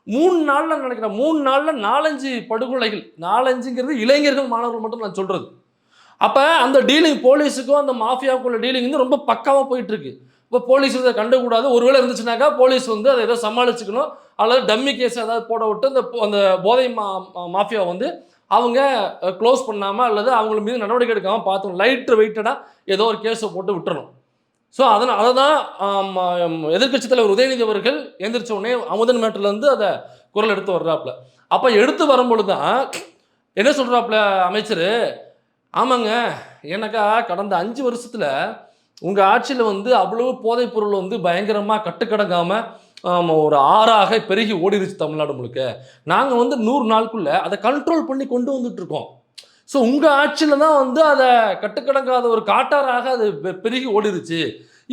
Speaker 1: 3 நாளில் நினைக்கிறேன், 3 நாளில் 4-5 படுகொலைகள். 4-5ங்கிறது இளைஞர்கள், மாணவர்கள் மட்டும் நான் சொல்கிறது. அப்போ அந்த டீலிங் போலீஸுக்கும் அந்த மாஃபியாவுக்குள்ள டீலிங் ரொம்ப பக்காவாக போயிட்டுருக்கு. இப்போ போலீஸ் இதை கண்டுக்கூடாது, ஒருவேளை இருந்துச்சுனாக்கா போலீஸ் அதை ஏதோ சமாளிச்சுக்கணும் அல்லது டம்மி கேஸ் ஏதாவது போட விட்டு அந்த போதை மாஃபியா அவங்க க்ளோஸ் பண்ணாமல் அல்லது அவங்க மீது நடவடிக்கை எடுக்காமல் பார்த்துக்கணும். லைட் வெயிட்டடாக ஏதோ ஒரு கேஸை போட்டு விட்டுறணும். ஸோ அதை தான் எதிர்க்கட்சி தலைவர் உதயநிதி அவர்கள் எந்திரிச்ச உடனே அமுதன் மேட்டர்லேருந்து அதை குரல் எடுத்து வர்றாப்புல. அப்போ எடுத்து வரும்பொழுது தான் என்ன சொல்கிறாப்புல அமைச்சர், ஆமாங்க, எனக்கா கடந்த 5 வருஷத்தில் உங்கள் ஆட்சியில் அவ்வளவு போதைப் பொருள் பயங்கரமாக கட்டுக்கடங்காமல் ஒரு ஆறாக பெருகி ஓடிடுச்சு தமிழ்நாடு முழுக்க. நாங்கள் 100 நாளுக்குள்ளே அதை கண்ட்ரோல் பண்ணி கொண்டு வந்துட்டுருக்கோம். ஸோ உங்கள் ஆட்சியில் தான் அதை கட்டுக்கடங்காத ஒரு காட்டாராக அது பெருகி ஓடிடுச்சு.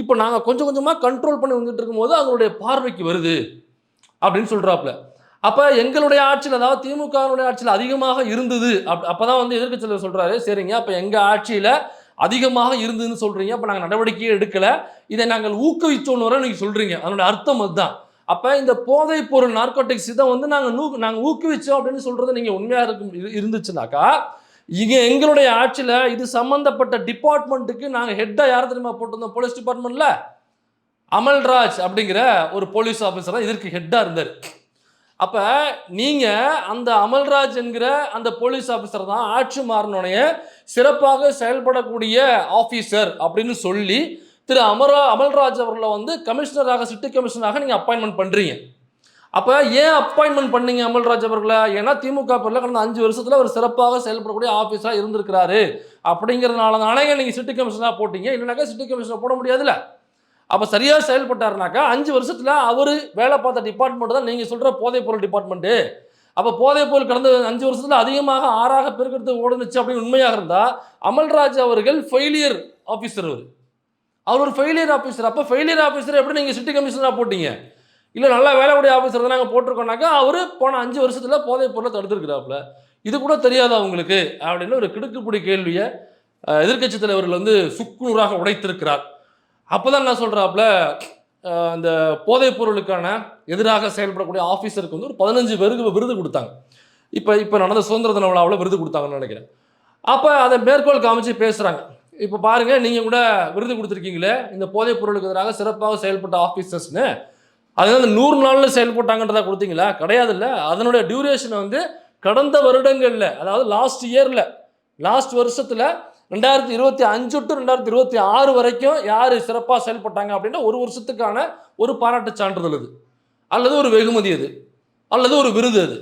Speaker 1: இப்போ நாங்கள் கொஞ்சம் கொஞ்சமாக கண்ட்ரோல் பண்ணி வந்துட்டு இருக்கும்போது அவங்களுடைய பார்வைக்கு வருது அப்படின்னு சொல்கிறாப்புல. அப்போ எங்களுடைய ஆட்சியில், அதாவது திமுகவுடைய ஆட்சியில் அதிகமாக இருந்தது அப்போ தான் வந்து எதிர்க்கட்சியில் சொல்கிறாரு, சரிங்க அப்போ எங்கள் ஆட்சியில் அதிகமாக இருந்ததுன்னு சொல்கிறீங்க, அப்போ நாங்கள் நடவடிக்கையே எடுக்கலை, இதை நாங்கள் ஊக்குவிச்சோன்னு வர நீங்கள் சொல்கிறீங்க. அதனுடைய அர்த்தம் அதுதான். அப்போ இந்த போதைப் பொருள் நார்கோட்டிக்ஸ் இதை வந்து நாங்கள் ஊக்குவிச்சோம் அப்படின்னு சொல்கிறது நீங்கள் உண்மையாக இருந்துச்சுனாக்கா, இங்கே எங்களுடைய ஆட்சியில் இது சம்மந்தப்பட்ட டிபார்ட்மெண்ட்டுக்கு நாங்கள் ஹெட்டாக யார் தெரியுமா போட்டிருந்தோம்? போலீஸ் டிபார்ட்மெண்ட்டில் அமல்ராஜ் அப்படிங்கிற ஒரு போலீஸ் ஆஃபீஸர் தான் இதற்கு ஹெட்டாக இருந்தார். அப்போ நீங்கள் அந்த அமல்ராஜ் என்கிற அந்த போலீஸ் ஆஃபீஸர் தான் ஆட்சி மாறினோடைய சிறப்பாக செயல்படக்கூடிய ஆஃபீஸர் அப்படின்னு சொல்லி திரு அமல்ராஜ் அவர்களை வந்து கமிஷனராக, சிட்டி கமிஷனராக நீங்கள் அப்பாயின்மெண்ட் பண்ணுறீங்க. அப்போ ஏன் அப்பாயின்மெண்ட் பண்ணீங்க அமல்ராஜ் அவர்களை? ஏன்னா திமுக பேரில் கடந்த 5 வருஷத்தில் ஒரு சிறப்பாக செயல்படக்கூடிய ஆஃபீஸராக இருந்திருக்கிறாரு அப்படிங்கிறதுனால தானே நீங்கள் சிட்டி கமிஷனராக போட்டீங்க. இல்லைனாக்கா சிட்டி கமிஷனர் போட முடியாதுல்ல. அப்போ சரியாக செயல்பட்டாருனாக்கா 5 வருஷத்தில் அவர் வேலை பார்த்த டிபார்ட்மெண்ட் தான் நீங்கள் சொல்கிற போதைப் பொருள் டிபார்ட்மெண்ட்டு. அப்போ போதைப் பொருள் கடந்த 5 வருஷத்தில் அதிகமாக 6ஆக பெருக்கிறது ஓடுனுச்சு அப்படின்னு உண்மையாக இருந்தால் அமல்ராஜ் அவர்கள் ஃபெயிலியர் ஆஃபீஸர். அவர் ஒரு ஃபெயிலியர் ஆஃபீஸர். அப்போ ஃபெயிலியர் ஆஃபீஸர் எப்படி நீங்கள் சிட்டி கமிஷனராக போட்டீங்க? இல்லை நல்லா வேலையுடைய ஆஃபீஸர் தான் நாங்கள் போட்டிருக்கோம்னாக்கா அவர் போன 5 வருஷத்தில் போதைப் பொருளை தடுத்துருக்கிறாப்புல. இது கூட தெரியாதா உங்களுக்கு அப்படின்னு ஒரு கிடுக்குப்பிடி கேள்வியை எதிர்க்கட்சி தலைவர்கள் வந்து சுக்குநூறாக உடைத்திருக்கிறார். அப்போ தான் நான் சொல்கிறாப்புல, அந்த போதைப் பொருளுக்கான எதிராக செயல்படக்கூடிய ஆஃபீஸருக்கு வந்து ஒரு 15 பேருக்கு விருது கொடுத்தாங்க. இப்போ நடந்த சுதந்திர தின விழாவில் விருது கொடுத்தாங்கன்னு நினைக்கிறேன். அப்போ அதை மேற்கோள் காமிச்சு பேசுகிறாங்க. இப்போ பாருங்கள், நீங்கள் கூட விருது கொடுத்துருக்கீங்களே இந்த போதைப் பொருளுக்கு எதிராக சிறப்பாக செயல்பட்ட ஆஃபீஸர்ஸ்னு, அது வந்து 100 நாளில் செயல்பட்டாங்கன்றதா கொடுத்தீங்களா? கிடையாதுல்ல. அதனுடைய டியூரேஷனை வந்து கடந்த வருடங்களில், அதாவது லாஸ்ட் வருஷத்தில் 2025 டு 2026 வரைக்கும் யார் சிறப்பாக செயல்பட்டாங்க அப்படின்னா ஒரு வருஷத்துக்கான ஒரு பாராட்டு சான்றிதழ் அது, அல்லது ஒரு வெகுமதி அது, அல்லது ஒரு விருது அது.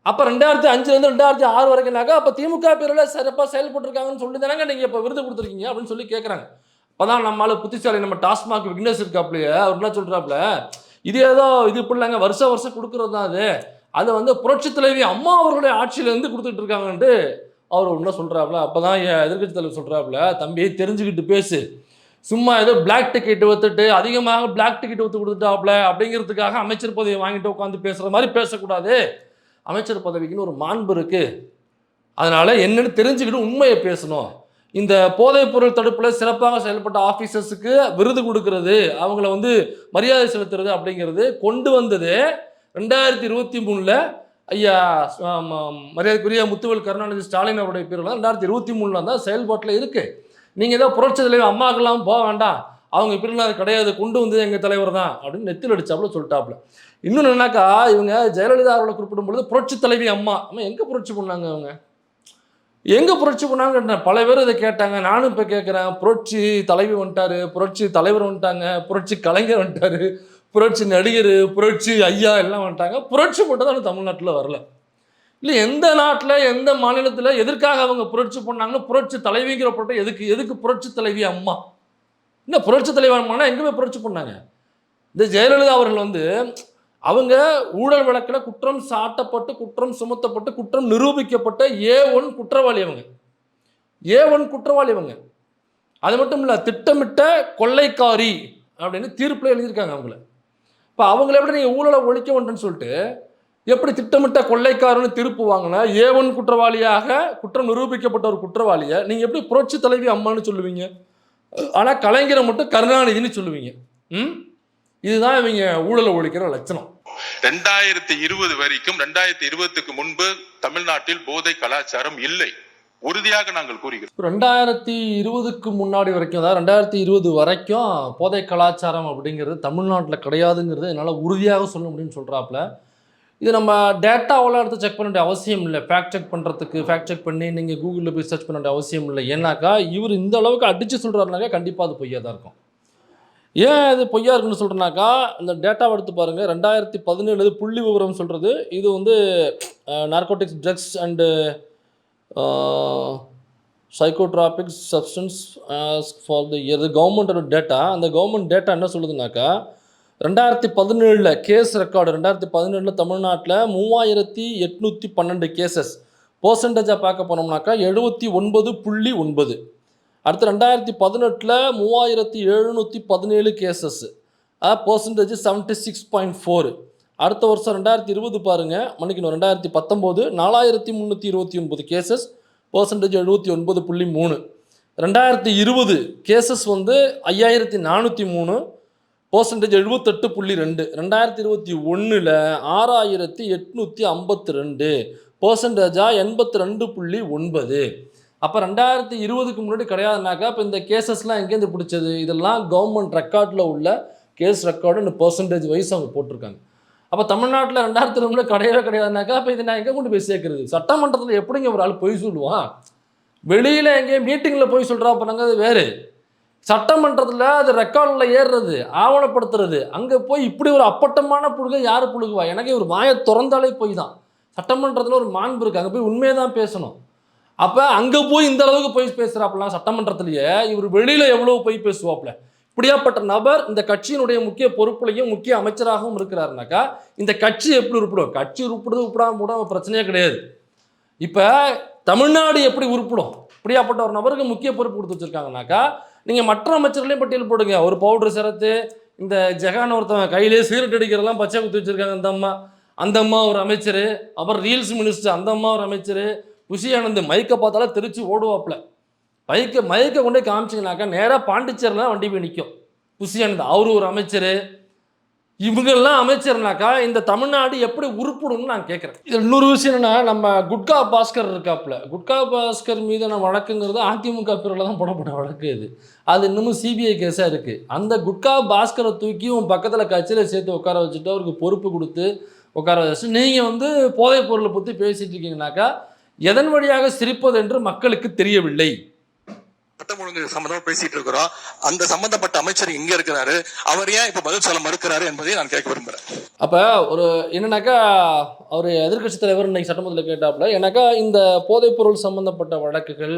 Speaker 1: அப்போ 2005லேருந்து 2006 வரைக்கும்னாக்கா அப்போ திமுக பேரில் சிறப்பாக செயல்பட்டுருக்காங்கன்னு சொல்லி தானங்க நீங்கள் இப்போ விருது கொடுத்துருக்கீங்க அப்படின்னு சொல்லி கேட்குறாங்க. அப்போ தான் நம்மளால் புத்திசாலி நம்ம டாஸ்மாக் விக்னேஷ் இருக்காப்புலையே, அவர் என்ன சொல்கிறாப்புல, இது ஏதோ இது இப்படிலாங்க வருஷம் கொடுக்குறது தான் அது வந்து புரட்சி தலைவி அம்மா அவர்களுடைய ஆட்சியிலேருந்து கொடுத்துட்டு இருக்காங்கன்ட்டு அவர் ஒன்றா சொல்கிறாப்புல. அப்போ தான் எதிர்க்கட்சி தலைவர் சொல்கிறாப்புல, தம்பி தெரிஞ்சுக்கிட்டு பேசு, சும்மா ஏதோ பிளாக் டிக்கெட் ஒத்துட்டு அதிகமாக பிளாக் டிக்கெட் ஒத்து கொடுத்துட்டாப்புல அப்படிங்கிறதுக்காக அமைச்சர் பதவியை வாங்கிட்டு உட்காந்து பேசுகிற மாதிரி பேசக்கூடாது. அமைச்சர் பதவிக்குன்னு ஒரு மாண்பு இருக்குது, அதனால் என்னென்னு தெரிஞ்சுக்கிட்டு உண்மையை பேசணும். இந்த போதைப் பொருள் தடுப்பில் சிறப்பாக செயல்பட்ட ஆஃபீஸர்ஸுக்கு விருது கொடுக்கறது, அவங்கள வந்து மரியாதை செலுத்துறது அப்படிங்கிறது கொண்டு வந்தது 2023 ஐயா மரியாதைக்குரிய முத்துவேல் கருணாநிதி ஸ்டாலின் அவருடைய பேரில் தான் 2023 தான் செயல்பாட்டில் இருக்குது. நீங்கள் ஏதோ புரட்சி தலைவர் அம்மாக்கெல்லாம் போக வேண்டாம், அவங்க பேரில் அது கிடையாது, கொண்டு வந்து எங்கள் தலைவர் தான் அப்படின்னு நெத்தில் அடித்தாப்புல சொல்லிட்டாப்புல. இன்னொன்று என்னன்னாக்கா, இவங்க ஜெயலலிதா அவர்களை குறிப்பிடும் பொழுது புரட்சி தலைவி அம்மா எங்கே புரட்சி பண்ணாங்க? அவங்க எங்கே புரட்சி பண்ணாங்க? பல பேர் இதை கேட்டாங்க. நானும் இப்போ கேட்குறேன். புரட்சி தலைவி வந்துட்டார், புரட்சி தலைவர் வந்துட்டாங்க, புரட்சி கலைஞர் வந்துட்டார், புரட்சி நடிகர், புரட்சி ஐயா எல்லாம் வந்துட்டாங்க. புரட்சி மட்டும் தான் தமிழ்நாட்டில் வரல. இல்லை எந்த நாட்டில் எந்த மாநிலத்தில் எதற்காக அவங்க புரட்சி பண்ணாங்கன்னு புரட்சி தலைவிங்கிற போட்டு எதுக்கு புரட்சி தலைவி அம்மா? இன்னும் புரட்சி தலைவி அம்மானா எங்கே போய் புரட்சி பண்ணாங்க? இந்த ஜெயலலிதா அவர்கள் வந்து அவங்க ஊழல் வழக்கில் குற்றம் சாட்டப்பட்டு, குற்றம் சுமத்தப்பட்டு, குற்றம் நிரூபிக்கப்பட்ட A1 குற்றவாளி. அவங்க அது மட்டும் இல்லை, திட்டமிட்ட கொள்ளைக்காரி அப்படின்னு தீர்ப்பில் எழுதியிருக்காங்க அவங்கள. இப்போ அவங்கள எப்படி நீங்கள் ஊழலை ஒழிக்க வேண்டும்னு சொல்லிட்டு எப்படி திட்டமிட்ட கொள்ளைக்காரன்னு தீர்ப்பு வாங்கினா A1 குற்றவாளியாக குற்றம் நிரூபிக்கப்பட்ட ஒரு குற்றவாளியை நீங்கள் எப்படி புரட்சி தலைவி அம்மான்னு சொல்லுவீங்க? ஆனால் கலைஞரை மட்டும் கருணாநிதினு சொல்லுவீங்க. இதுதான் இவங்க ஊழலை ஒழிக்கிற லட்சணம்.
Speaker 6: 2020 வரைக்கும் 2020க்கு முன்பு தமிழ்நாட்டில் போதை கலாச்சாரம் இல்லை, உறுதியாக நாங்கள் கூறுகிறோம்.
Speaker 1: 2020க்கு முன்னாடி வரைக்கும், அதாவது 2020 வரைக்கும் போதை கலாச்சாரம் அப்படிங்கிறது தமிழ்நாட்டில் கிடையாதுங்கிறது என்னால் உறுதியாக சொல்ல முடியும்னு சொல்கிறாப்புல. இது நம்ம டேட்டாவெல்லாம் எடுத்து செக் பண்ண வேண்டிய அவசியம் இல்லை. ஃபேக்ட் செக் பண்ணி நீங்கள் கூகுளில் போய் சர்ச் பண்ண வேண்டிய அவசியம் இல்லை. ஏன்னாக்கா இவர் இந்த அளவுக்கு அடித்து சொல்கிறாருனாக்கா கண்டிப்பாக அது பொய்யாக தான் இருக்கும். ஏன் இது பொய்யா இருக்குன்னு சொல்கிறேன்னாக்கா, இந்த டேட்டாவை எடுத்து பாருங்கள். 2017 புள்ளி விவரம் சொல்கிறது, இது வந்து narcotics drugs and psychotropics substance for the year கவர்மெண்டோட டேட்டா. அந்த கவர்மெண்ட் டேட்டா என்ன சொல்லுதுனாக்கா, 2017 கேஸ் ரெக்கார்டு 2017 தமிழ்நாட்டில் 3812 கேசஸ். பர்சன்டேஜாக பார்க்க போனோம்னாக்கா 79.9. அடுத்து 2018 3717 கேசஸ், பர்சன்டேஜ் 76.4. அடுத்த வருஷம் 2020 பாருங்க, மன்னிக்கணும் 2019 4329 கேசஸ், பர்சன்டேஜ் 79.3. 2020 கேசஸ் வந்து 5403, பர்சன்டேஜ் 78.2. 2021 6852, பர்சன்டேஜா 82.9. அப்போ 2020க்கு முன்னாடி கிடையாதுனாக்கா இப்போ இந்த கேசஸ்லாம் எங்கேருந்து பிடிச்சது? இதெல்லாம் கவர்மெண்ட் ரெக்கார்டில் உள்ள கேஸ் ரெக்கார்டு இந்த பர்சன்டேஜ் வைஸ் அவங்க போட்டிருக்காங்க. அப்போ தமிழ்நாட்டில் 2020 கிடையவே கிடையாதுனாக்கா இப்போ இதை நான் எங்கே கொண்டு போய் சேர்க்குறது? சட்டமன்றத்தில் எப்படிங்க ஒரு ஆள் பொய் சொல்லுவான்? வெளியில் எங்கேயும் மீட்டிங்கில் போய் சொல்கிறா பண்ணாங்க, அது வேறு. சட்டமன்றத்தில் அது ரெக்கார்டில் ஏறுறது, ஆவணப்படுத்துறது, அங்கே போய் இப்படி ஒரு அப்பட்டமான புழுகை யார் புழுகுவா? எனக்கு ஒரு வாயை திறந்தாலே போய் தான். சட்டமன்றத்தில் ஒரு மாண்பு இருக்குது, அங்கே போய் உண்மையை தான் பேசணும். அப்போ அங்கே போய் இந்த அளவுக்கு போய் பேசுகிறாப்புலாம் சட்டமன்றத்திலேயே, இவர் வெளியில் எவ்வளோ போய் பேசுவாப்புல? இப்படியாப்பட்ட நபர் இந்த கட்சியினுடைய முக்கிய பொறுப்புலையும் முக்கிய அமைச்சராகவும் இருக்கிறாருனாக்கா இந்த கட்சி எப்படி உருப்பிடும்? கட்சி உருப்பிடுது உருப்பிடாம கூட பிரச்சனையே கிடையாது. இப்போ தமிழ்நாடு எப்படி உருப்பிடும்? இப்படியாப்பட்ட ஒரு நபருக்கு முக்கிய பொறுப்பு கொடுத்து வச்சுருக்காங்கனாக்கா நீங்கள் மற்ற அமைச்சர்களையும் பட்டியல் போடுங்க. ஒரு பவுடர் சரத்து, இந்த ஜெகான் ஒருத்தவங்க கையிலே சிகரெட் அடிக்கிறதெல்லாம் பச்சை குத்தி வச்சுருக்காங்க அந்த அம்மா ஒரு அமைச்சர். அப்புறம் ரீல்ஸ் மினிஸ்டர் அந்த அம்மா ஒரு அமைச்சர். புஷி ஆனந்த் மைக்கை பார்த்தாலும் தெரிச்சு ஓடுவாப்புல. மைக்கை கொண்டே காமிச்சிங்கனாக்கா நேராக பாண்டிச்சேரியில் வண்டி போய் நிற்கும். புஷி ஆனந்த் அவரு ஒரு அமைச்சர். இவங்கெல்லாம் அமைச்சர்னாக்கா இந்த தமிழ்நாடு எப்படி உருப்பிடும்னு நான் கேட்குறேன். இது இன்னொரு விஷயம் என்னென்னா, நம்ம குட்கா பாஸ்கர் இருக்காப்புல, குட்கா பாஸ்கர் மீதான வழக்குங்கிறது அதிமுக பிரிவில் தான் போடப்பட்ட வழக்கு. அது இன்னமும் சிபிஐ கேஸாக இருக்குது. அந்த குட்கா பாஸ்கரை தூக்கி உன் பக்கத்தில் கட்சியில் சேர்த்து உட்கார வச்சுட்டு அவருக்கு பொறுப்பு கொடுத்து உட்கார வச்சு நீங்கள் வந்து போதைப் பொருளை பற்றி பேசிகிட்டு இருக்கீங்கனாக்கா எதன் வழியாக சிரிப்பது என்று மக்களுக்கு தெரியவில்லை.
Speaker 5: சட்டம் ஒழுங்கு சம்பந்தமா பேசிட்டு இருக்கிறோம். அந்த சம்பந்தப்பட்ட அமைச்சர் எங்க இருக்கிறாரு, அவர் ஏன் இப்ப பதில் சொல்ல மறுக்கிறாரு என்பதை நான் கேட்க விரும்புறேன்.
Speaker 1: அப்ப ஒரு என்னன்னாக்கா, அவர் எதிர்கட்சி தலைவர் இன்னைக்கு சட்டமன்றத்தில் கேட்டாப்புல, ஏன்னாக்கா இந்த போதைப் பொருள் சம்பந்தப்பட்ட வழக்குகள்,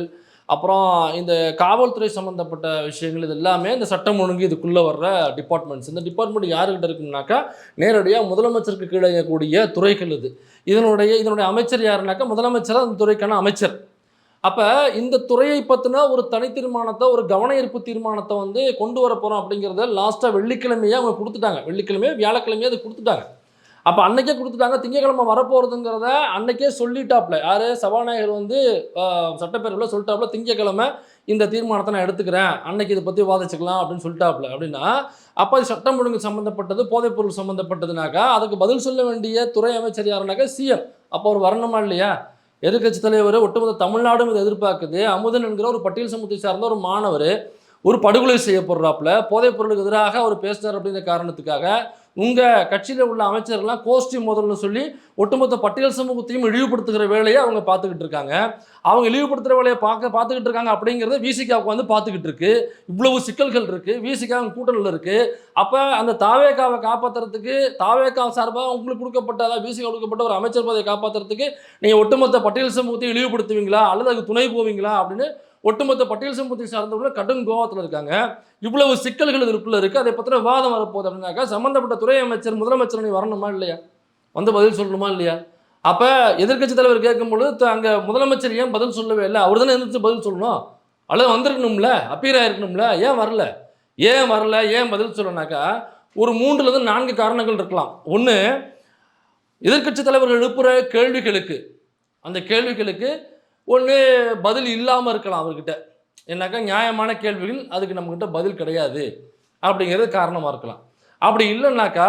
Speaker 1: அப்புறம் இந்த காவல்துறை சம்பந்தப்பட்ட விஷயங்கள், இது எல்லாமே இந்த சட்டம் ஒழுங்கு இதுக்குள்ளே வர்ற டிபார்ட்மெண்ட்ஸ். இந்த டிபார்ட்மெண்ட் யாருக்கிட்ட இருக்குன்னாக்கா நேரடியாக முதலமைச்சருக்கு கீழே இருக்கக்கூடிய துறைகள். இதனுடைய அமைச்சர் யாருனாக்கா முதலமைச்சர் அந்த துறைக்கான அமைச்சர். அப்போ இந்த துறையை பற்றின ஒரு தனி தீர்மானத்தை, ஒரு கவன ஈர்ப்பு தீர்மானத்தை வந்து கொண்டு வர போகிறோம் அப்படிங்கிறத லாஸ்ட்டாக வெள்ளிக்கிழமையே அவங்க கொடுத்துட்டாங்க. வெள்ளிக்கிழமையே வியாழக்கிழமையே அது கொடுத்துட்டாங்க. அப்போ அன்னைக்கே கொடுத்துட்டாங்க. திங்கக்கிழமை வரப்போகிறதுங்கிறத அன்னைக்கே சொல்லிட்டாப்புல. யார்? சபாநாயகர் வந்து சட்டப்பேரவையில் சொல்லிட்டாப்புல, திங்கக்கிழமை இந்த தீர்மானத்தை நான் எடுத்துக்கிறேன், அன்னைக்கு இதை பற்றி வாதிச்சுக்கலாம் அப்படின்னு சொல்லிட்டாப்புல. அப்படின்னா அப்போ அது சட்டம் ஒழுங்கு சம்மந்தப்பட்டது, போதைப்பொருள் சம்மந்தப்பட்டதுனாக்கா அதுக்கு பதில் சொல்ல வேண்டிய துறை அமைச்சர் யாருனாக்கா சிஎம். அப்போ அவர் வரணுமா இல்லையா? எதிர்கட்சி தலைவர் ஒட்டுமொத்த தமிழ்நாடும் இதை எதிர்பார்க்குது. அமுதன் என்கிற ஒரு பட்டியல் சமூகத்தை சார்ந்த ஒரு மாணவர் ஒரு படுகொலை செய்யப்படுறாப்புல, போதைப் பொருளுக்கு எதிராக அவர் பேசினார் அப்படிங்கிற காரணத்துக்காக உங்கள் கட்சியில் உள்ள அமைச்சர்கள்லாம் கோஷ்டி முதல்னு சொல்லி ஒட்டுமொத்த பட்டியல் சமூகத்தையும் இழிவுபடுத்துகிற வேலையை அவங்க பார்த்துக்கிட்டு இருக்காங்க. அவங்க இழிவுபடுத்துகிற வேலையை பார்த்துக்கிட்டு இருக்காங்க அப்படிங்கிறத விசிகாவுக்கு வந்து பார்த்துக்கிட்டு இருக்கு. இவ்வளவு சிக்கல்கள் இருக்குது, விசிகா கூட்டணியில் இருக்குது. அப்போ அந்த தாவேகாவை காப்பாற்றுறதுக்கு, தாவேகா சார்பாக உங்களுக்கு கொடுக்கப்பட்ட, விசிகா கொடுக்கப்பட்ட ஒரு அமைச்சர் பதவியை காப்பாற்றுறதுக்கு நீங்கள் ஒட்டுமொத்த பட்டியல் சமூகத்தை இழிவுபடுத்துவீங்களா அல்லது அதுக்கு துணை போவீங்களா அப்படின்னு ஒட்டுமொத்த பட்டியல் சமூகத்தை சார்ந்தவர்கள் கடும் கோபத்தில் இருக்காங்க. இவ்வளவு சிக்கல்கள் இதுக்குள்ள இருக்குது. அதை பற்றின விவாதம் வரப்போகுது அப்படின்னாக்கா சம்மந்தப்பட்ட துறை அமைச்சர் முதலமைச்சர் வரணுமா இல்லையா? வந்து பதில் சொல்லணுமா இல்லையா? அப்போ எதிர்கட்சி தலைவர் கேட்கும்பொழுது அங்கே முதலமைச்சர் ஏன் பதில் சொல்லவே இல்லை? அவர் தானே எதிர்த்து பதில் சொல்லணும், அல்லது வந்திருக்கணும்ல, அப்பீர் ஆகிருக்கணும்ல. ஏன் வரல? ஏன் பதில் சொல்லனாக்கா ஒரு 3லிருந்து 4 காரணங்கள் இருக்கலாம். ஒன்று, எதிர்கட்சி தலைவர்கள் எழுப்புகிற கேள்விகளுக்கு, அந்த கேள்விகளுக்கு ஒன்று பதில் இல்லாமல் இருக்கலாம் அவர்கிட்ட. ஏன்னாக்கா நியாயமான கேள்விகள், அதுக்கு நம்மக்கிட்ட பதில் கிடையாது அப்படிங்கிறது காரணமாக இருக்கலாம். அப்படி இல்லைன்னாக்கா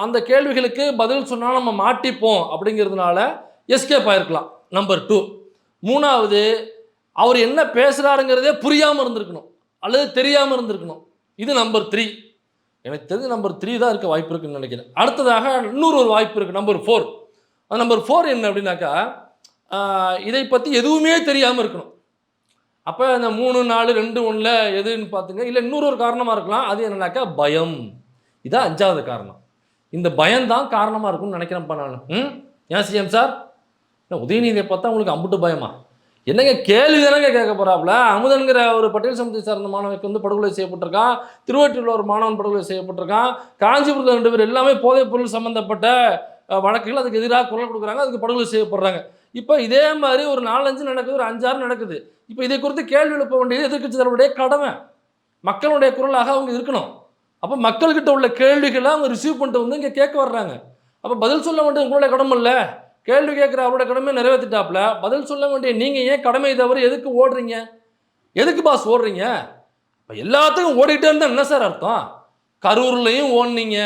Speaker 1: அந்த கேள்விகளுக்கு பதில் சொன்னால் நம்ம மாட்டிப்போம் அப்படிங்கிறதுனால எஸ்கேப் ஆகிருக்கலாம். நம்பர் 2. 3வது, அவர் என்ன பேசுகிறாருங்கிறதே புரியாமல் இருந்திருக்கணும் அல்லது தெரியாமல் இருந்திருக்கணும். இது நம்பர் 3. எனக்கு தெரிஞ்ச நம்பர் 3 தான் இருக்க வாய்ப்பு இருக்குன்னு நினைக்கிறேன். அடுத்ததாக இன்னொரு ஒரு வாய்ப்பு இருக்குது, நம்பர் 4. அந்த நம்பர் 4 என்ன அப்படின்னாக்கா, இதை பற்றி எதுவுமே தெரியாமல் இருக்கணும். அப்போ இந்த 3, 4, 2, 1 எதுன்னு பார்த்துங்க. இல்லை இன்னொரு ஒரு காரணமாக இருக்கலாம். அது என்னன்னாக்கா பயம். இதான் 5வது காரணம். இந்த பயம்தான் காரணமாக இருக்கும்னு நினைக்கிறேன்ப்பா நான். ஏன் சிஎம் சார், உதயநிதியை பார்த்தா உங்களுக்கு அம்புட்டு பயமா? என்னங்க கேள்வி தானங்க கேட்க போகிறாப்புல? அமுதன்கிற ஒரு பட்டியல் சமூகத்தை சார்ந்த மாணவனுக்கு வந்து படுகொலை செய்யப்பட்டிருக்கான். திருவொற்றியூரில் ஒரு மாணவன் படுகொலை செய்யப்பட்டிருக்கான். காஞ்சிபுரத்தில் 2 பேர் எல்லாமே போதைப் பொருள் சம்மந்தப்பட்ட வழக்குகள், அதுக்கு எதிராக குரல் கொடுக்குறாங்க, அதுக்கு படுகொலை செய்யப்படுறாங்க. இப்போ இதே மாதிரி ஒரு 4-5 நடக்குது, ஒரு 5-6 நடக்குது. இப்போ இதை குறித்து கேள்வி எழுப்ப வேண்டியது எதிர்க்கட்சி தலைவருடைய கடமை. மக்களுடைய குரலாக அவங்க இருக்கணும். அப்போ மக்கள்கிட்ட உள்ள கேள்விகளை அவங்க ரிசீவ் பண்ணிட்டு வந்து இங்கே கேட்க வர்றாங்க. அப்போ பதில் சொல்ல வேண்டியது உங்களுடைய கடமை இல்லை. கேள்வி கேட்குற அவருடைய கடமை நிறைவேற்றிட்டாப்புல, பதில் சொல்ல வேண்டிய நீங்கள் ஏன் கடமை தவிர எதுக்கு ஓடுறீங்க? எதுக்கு பாஸ் ஓடுறீங்க? இப்போ எல்லாத்துக்கும் ஓடிக்கிட்டே இருந்தால் என்ன சார் அர்த்தம்? கரூர்லையும் ஓடுனீங்க,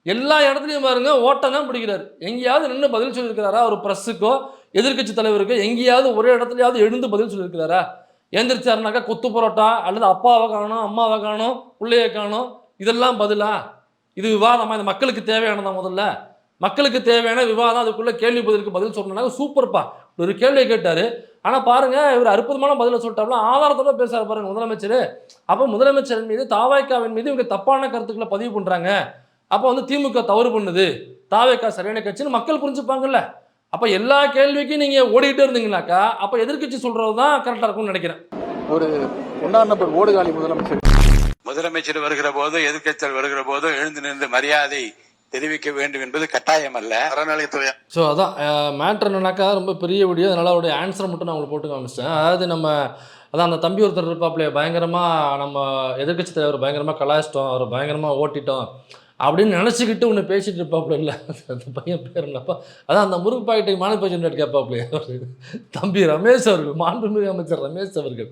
Speaker 1: எல்லா இடத்துலையும் பாருங்க ஓட்டம் தான் பிடிக்கிறாரு. எங்கேயாவது நின்று பதில் சொல்லியிருக்கிறாரா? ஒரு ப்ரெஸ்ஸுக்கோ எதிர்க்கட்சி தலைவருக்கோ எங்கேயாவது ஒரே இடத்துலையாவது எழுந்து பதில் சொல்லியிருக்கிறாரா? எந்திரிச்சாருனாக்கா கொத்து பரோட்டா அல்லது அப்பாவை காணும், அம்மாவை காணும், பிள்ளைய காணும், இதெல்லாம் பதிலா? இது விவாதமா? இது மக்களுக்கு தேவையானதா? முதல்ல மக்களுக்கு தேவையான விவாதம், அதுக்குள்ள கேள்வி பதிலுக்கு பதில் சொல்லணும்னாக்க சூப்பர்ப்பா. ஒரு கேள்வியை கேட்டாரு, ஆனால் பாருங்க இவர் அற்புதமான பதிலை சொல்லிட்டாருன்னா ஆதாரத்தோட பேசுறாரு பாருங்க முதலமைச்சர். அப்போ முதலமைச்சரின் மீது தாவேக்காவின் மீது இவங்க தப்பான கருத்துக்களை பதிவு பண்றாங்க. அப்போ வந்து திமுக தவறு பண்ணுது, தாவேக்கா சரியான கட்சின்னு மக்கள் புரிஞ்சுப்பாங்கல்ல. அப்போ எல்லா கேள்விக்கும் நீங்க ஓடிக்கிட்டே இருந்தீங்கன்னாக்கா அப்போ எதிர்க்கட்சி சொல்றது தான் கரெக்டாக இருக்கும்னு நினைக்கிறேன்.
Speaker 5: ஒரு 1ஆம் நம்பர் ஓடுகாலி
Speaker 3: முதலமைச்சர் வருகிற போது எதிர்க்கட்சிகள் வருகிற போது எழுந்து நின்று மரியாதை தெரிவிக்க வேண்டும் என்பது கட்டாயம் அல்ல. அறநிலையத்துறை.
Speaker 1: ஸோ அதான் மேட்ரு என்னன்னாக்கா ரொம்ப பெரிய வீடியோ, அதனால் அவருடைய ஆன்சரை மட்டும் நான் உங்களுக்கு போட்டு காமிச்சிட்டேன். அதாவது அதான் அந்த தம்பி ஒருத்தர் இருப்பாப்லையே பயங்கரமாக நம்ம எதிர்க்கட்சி தலைவர் பயங்கரமாக கலாய்ச்சிட்டோம், அவர் பயங்கரமாக ஓட்டிட்டோம் அப்படின்னு நினச்சிக்கிட்டு ஒன்று பேசிகிட்டு இருப்பாப்புல. இல்லை அந்த பையன் பேர் என்னப்பா, அதான் அந்த முருகு பாக்கெட்டுக்கு மாநில பேச்சு கேட்பாப்புலையே தம்பி ரமேஷ் அவர்கள், மாண்புமிகு அமைச்சர் ரமேஷ் அவர்கள்.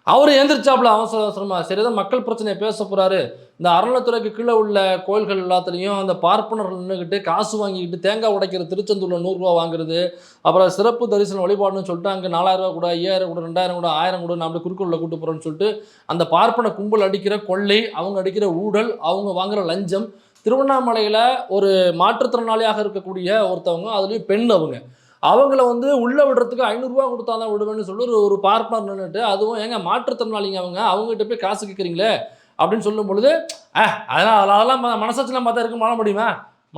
Speaker 1: அவர் எந்திரிச்சாப்புல அவசர அவசரமாக. சரிதான் மக்கள் பிரச்சனையை பேச போகிறாரு. இந்த அறநிலைத்துறைக்கு கீழே உள்ள கோயில்கள் எல்லாத்துலேயும் அந்த பார்ப்பனர்கள் நின்றுக்கிட்டு காசு வாங்கிக்கிட்டு தேங்காய் உடைக்கிற திருச்செந்தூரில் 100 ரூபா வாங்குறது, அப்புறம் சிறப்பு தரிசனம் வழிபாடுன்னு சொல்லிட்டு அங்கே 4000 ரூபா கூட, 5000 கூட, 2000 கூட, 1000 கூட நான் அப்படி குறுக்குள்ள கூட்டு போகிறேன்னு சொல்லிட்டு அந்த பார்ப்பன கும்பல் அடிக்கிற கொள்ளை, அவங்க அடிக்கிற ஊழல், அவங்க வாங்குற லஞ்சம். திருவண்ணாமலையில் ஒரு மாற்றுத்திறனாளியாக இருக்கக்கூடிய ஒருத்தவங்க, அதுலேயும் பெண், அவங்கள வந்து உள்ளே விடுறதுக்கு 500 ரூபா கொடுத்தா தான் விடுவேன்னு சொல்லி ஒரு பார்ட்னர் நின்றுட்டு, அதுவும் ஏங்க மாற்றுத்திறனாளிங்க அவங்ககிட்ட போய் காசு கேட்குறீங்களே அப்படின்னு சொல்லும் பொழுது, அதெல்லாம் மனசாட்சியெல்லாம் பார்த்தா இருக்கு வாழ முடியுமா?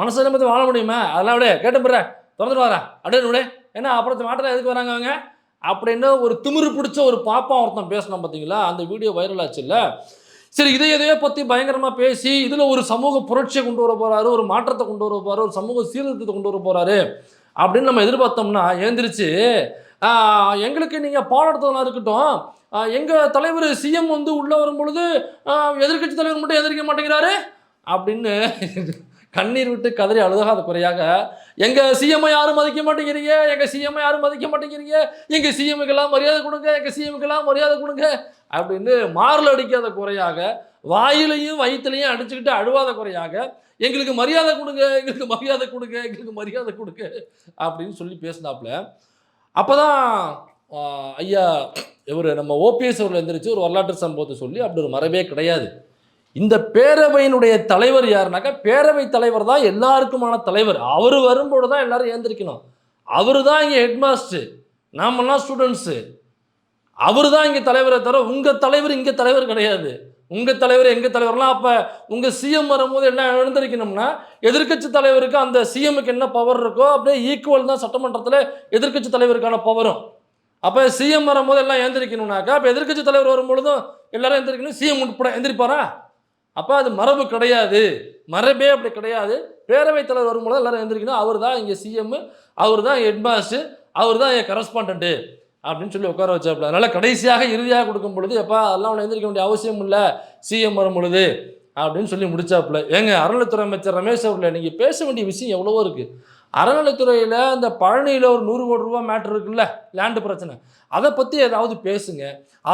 Speaker 1: மனசாட்சியம் பார்த்து வாழ முடியுமா? அதெல்லாம் அப்படியே கேட்டு போடுற திறந்துட்டு வரேன் அப்படின்னு விட, ஏன்னா அப்புறம் மாற்றம் எதுக்கு வராங்க அவங்க அப்படின்னு ஒரு திமிரு பிடிச்ச ஒரு பாப்பா ஒருத்தன் பேசினான் பார்த்தீங்களா? அந்த வீடியோ வைரல் ஆச்சு இல்லை? சரி, இதையோ பற்றி பயங்கரமாக பேசி இதில் ஒரு சமூக புரட்சியை கொண்டு வர போகிறாரு, ஒரு மாற்றத்தை கொண்டு வர போகிறாரு, ஒரு சமூக சீர்திருத்தத்தை கொண்டு வர போகிறாரு அப்படின்னு நம்ம எதிர்பார்த்தோம்னா, எழுந்திரிச்சு எங்களுக்கு நீங்கள் பாடம் இருக்கட்டும், எங்கள் தலைவர் சிஎம் வந்து உள்ளே வரும் பொழுது எதிர்க்கட்சி தலைவர் மட்டும் எதிர்க்க மாட்டேங்கிறாரு அப்படின்னு கண்ணீர் விட்டு கதறி அழுகாத குறையாக, எங்கள் சிஎம்ஐ யாரும் மதிக்க மாட்டேங்கிறீங்க, எங்கள் சிஎம்ஐ யாரும் மதிக்க மாட்டேங்கிறீங்க, எங்கள் சிஎம்முக்கெல்லாம் மரியாதை கொடுங்க, எங்கள் சிஎம்முக்கெல்லாம் மரியாதை கொடுங்க அப்படின்னு மாரில் அடிக்காத குறையாக, வாயிலையும் வயிற்றுலையும் அடிச்சுக்கிட்டு அழுவாத குறையாக, எங்களுக்கு மரியாதை கொடுங்க, எங்களுக்கு மரியாதை கொடுங்க, எங்களுக்கு மரியாதை கொடுங்க அப்படின்னு சொல்லி பேசினாப்புல. அப்போ தான் ஐயா இவர் நம்ம ஓபிஎஸ் அவர்கள் எந்திரிச்சு ஒரு வரலாற்று சம்பவத்தை சொல்லி, அப்படி ஒரு மரபே கிடையாது. இந்த பேரவையினுடைய தலைவர் யாருனாக்கா, பேரவை தலைவர் தான் எல்லாருக்குமான தலைவர். அவர் வரும்போது தான் எல்லாரும் ஏந்திரிக்கணும். அவர் தான் இங்கே ஹெட்மாஸ்டர், நாமெல்லாம் ஸ்டூடெண்ட்ஸு. அவர் தான் இங்கே தலைவரை தவிர உங்கள் தலைவர் இங்கே தலைவர் கிடையாது. உங்கள் தலைவர் எங்கள் தலைவர்லாம் அப்போ உங்கள் சிஎம் வரும்போது என்ன எழுந்திருக்கணும்னா, எதிர்க்கட்சி தலைவருக்கு அந்த சிஎம்முக்கு என்ன பவர் இருக்கோ அப்படியே ஈக்குவல் தான் சட்டமன்றத்தில் எதிர்க்கட்சி தலைவருக்கான பவரும். அப்போ சிஎம் வரும்போது எல்லாம் எழுந்திரிக்கணும்னாக்கா, அப்போ எதிர்க்கட்சி தலைவர் வரும்பொழுதும் எல்லாரும் எழுந்திரிக்கணும், சிஎம் உட்பட எழுந்திரிப்பாரா? அப்போ அது மரபு கிடையாது, மரபே அப்படி கிடையாது. பேரவைத் தலைவர் வரும்போது எல்லாரும் எழுந்திரிக்கணும், அவர் தான் இங்கே சிஎம், அவர் தான் ஹெட்மாஸ்டர், அவர் தான் என் கரஸ்பாண்டன்ட்டு அப்படின்னு சொல்லி உட்கார வச்சாப்புல. அதனால் கடைசியாக இறுதியாக கொடுக்கும் பொழுது, எப்பா அதெல்லாம் அவனை எந்திரிக்க வேண்டிய அவசியம் இல்லை சிஎம் வரும் பொழுது அப்படின்னு சொல்லி முடிச்சாப்புல. ஏங்க அறநிலைத்துறை அமைச்சர் ரமேஷ் அவர்களை நீங்கள் பேச வேண்டிய விஷயம் எவ்வளவோ இருக்குது. அறநிலைத்துறையில் இந்த பழனியில் ஒரு 100 கோடி ரூபா மேட்ரு இருக்குல்ல, லேண்டு பிரச்சனை, அதை பற்றி ஏதாவது பேசுங்க.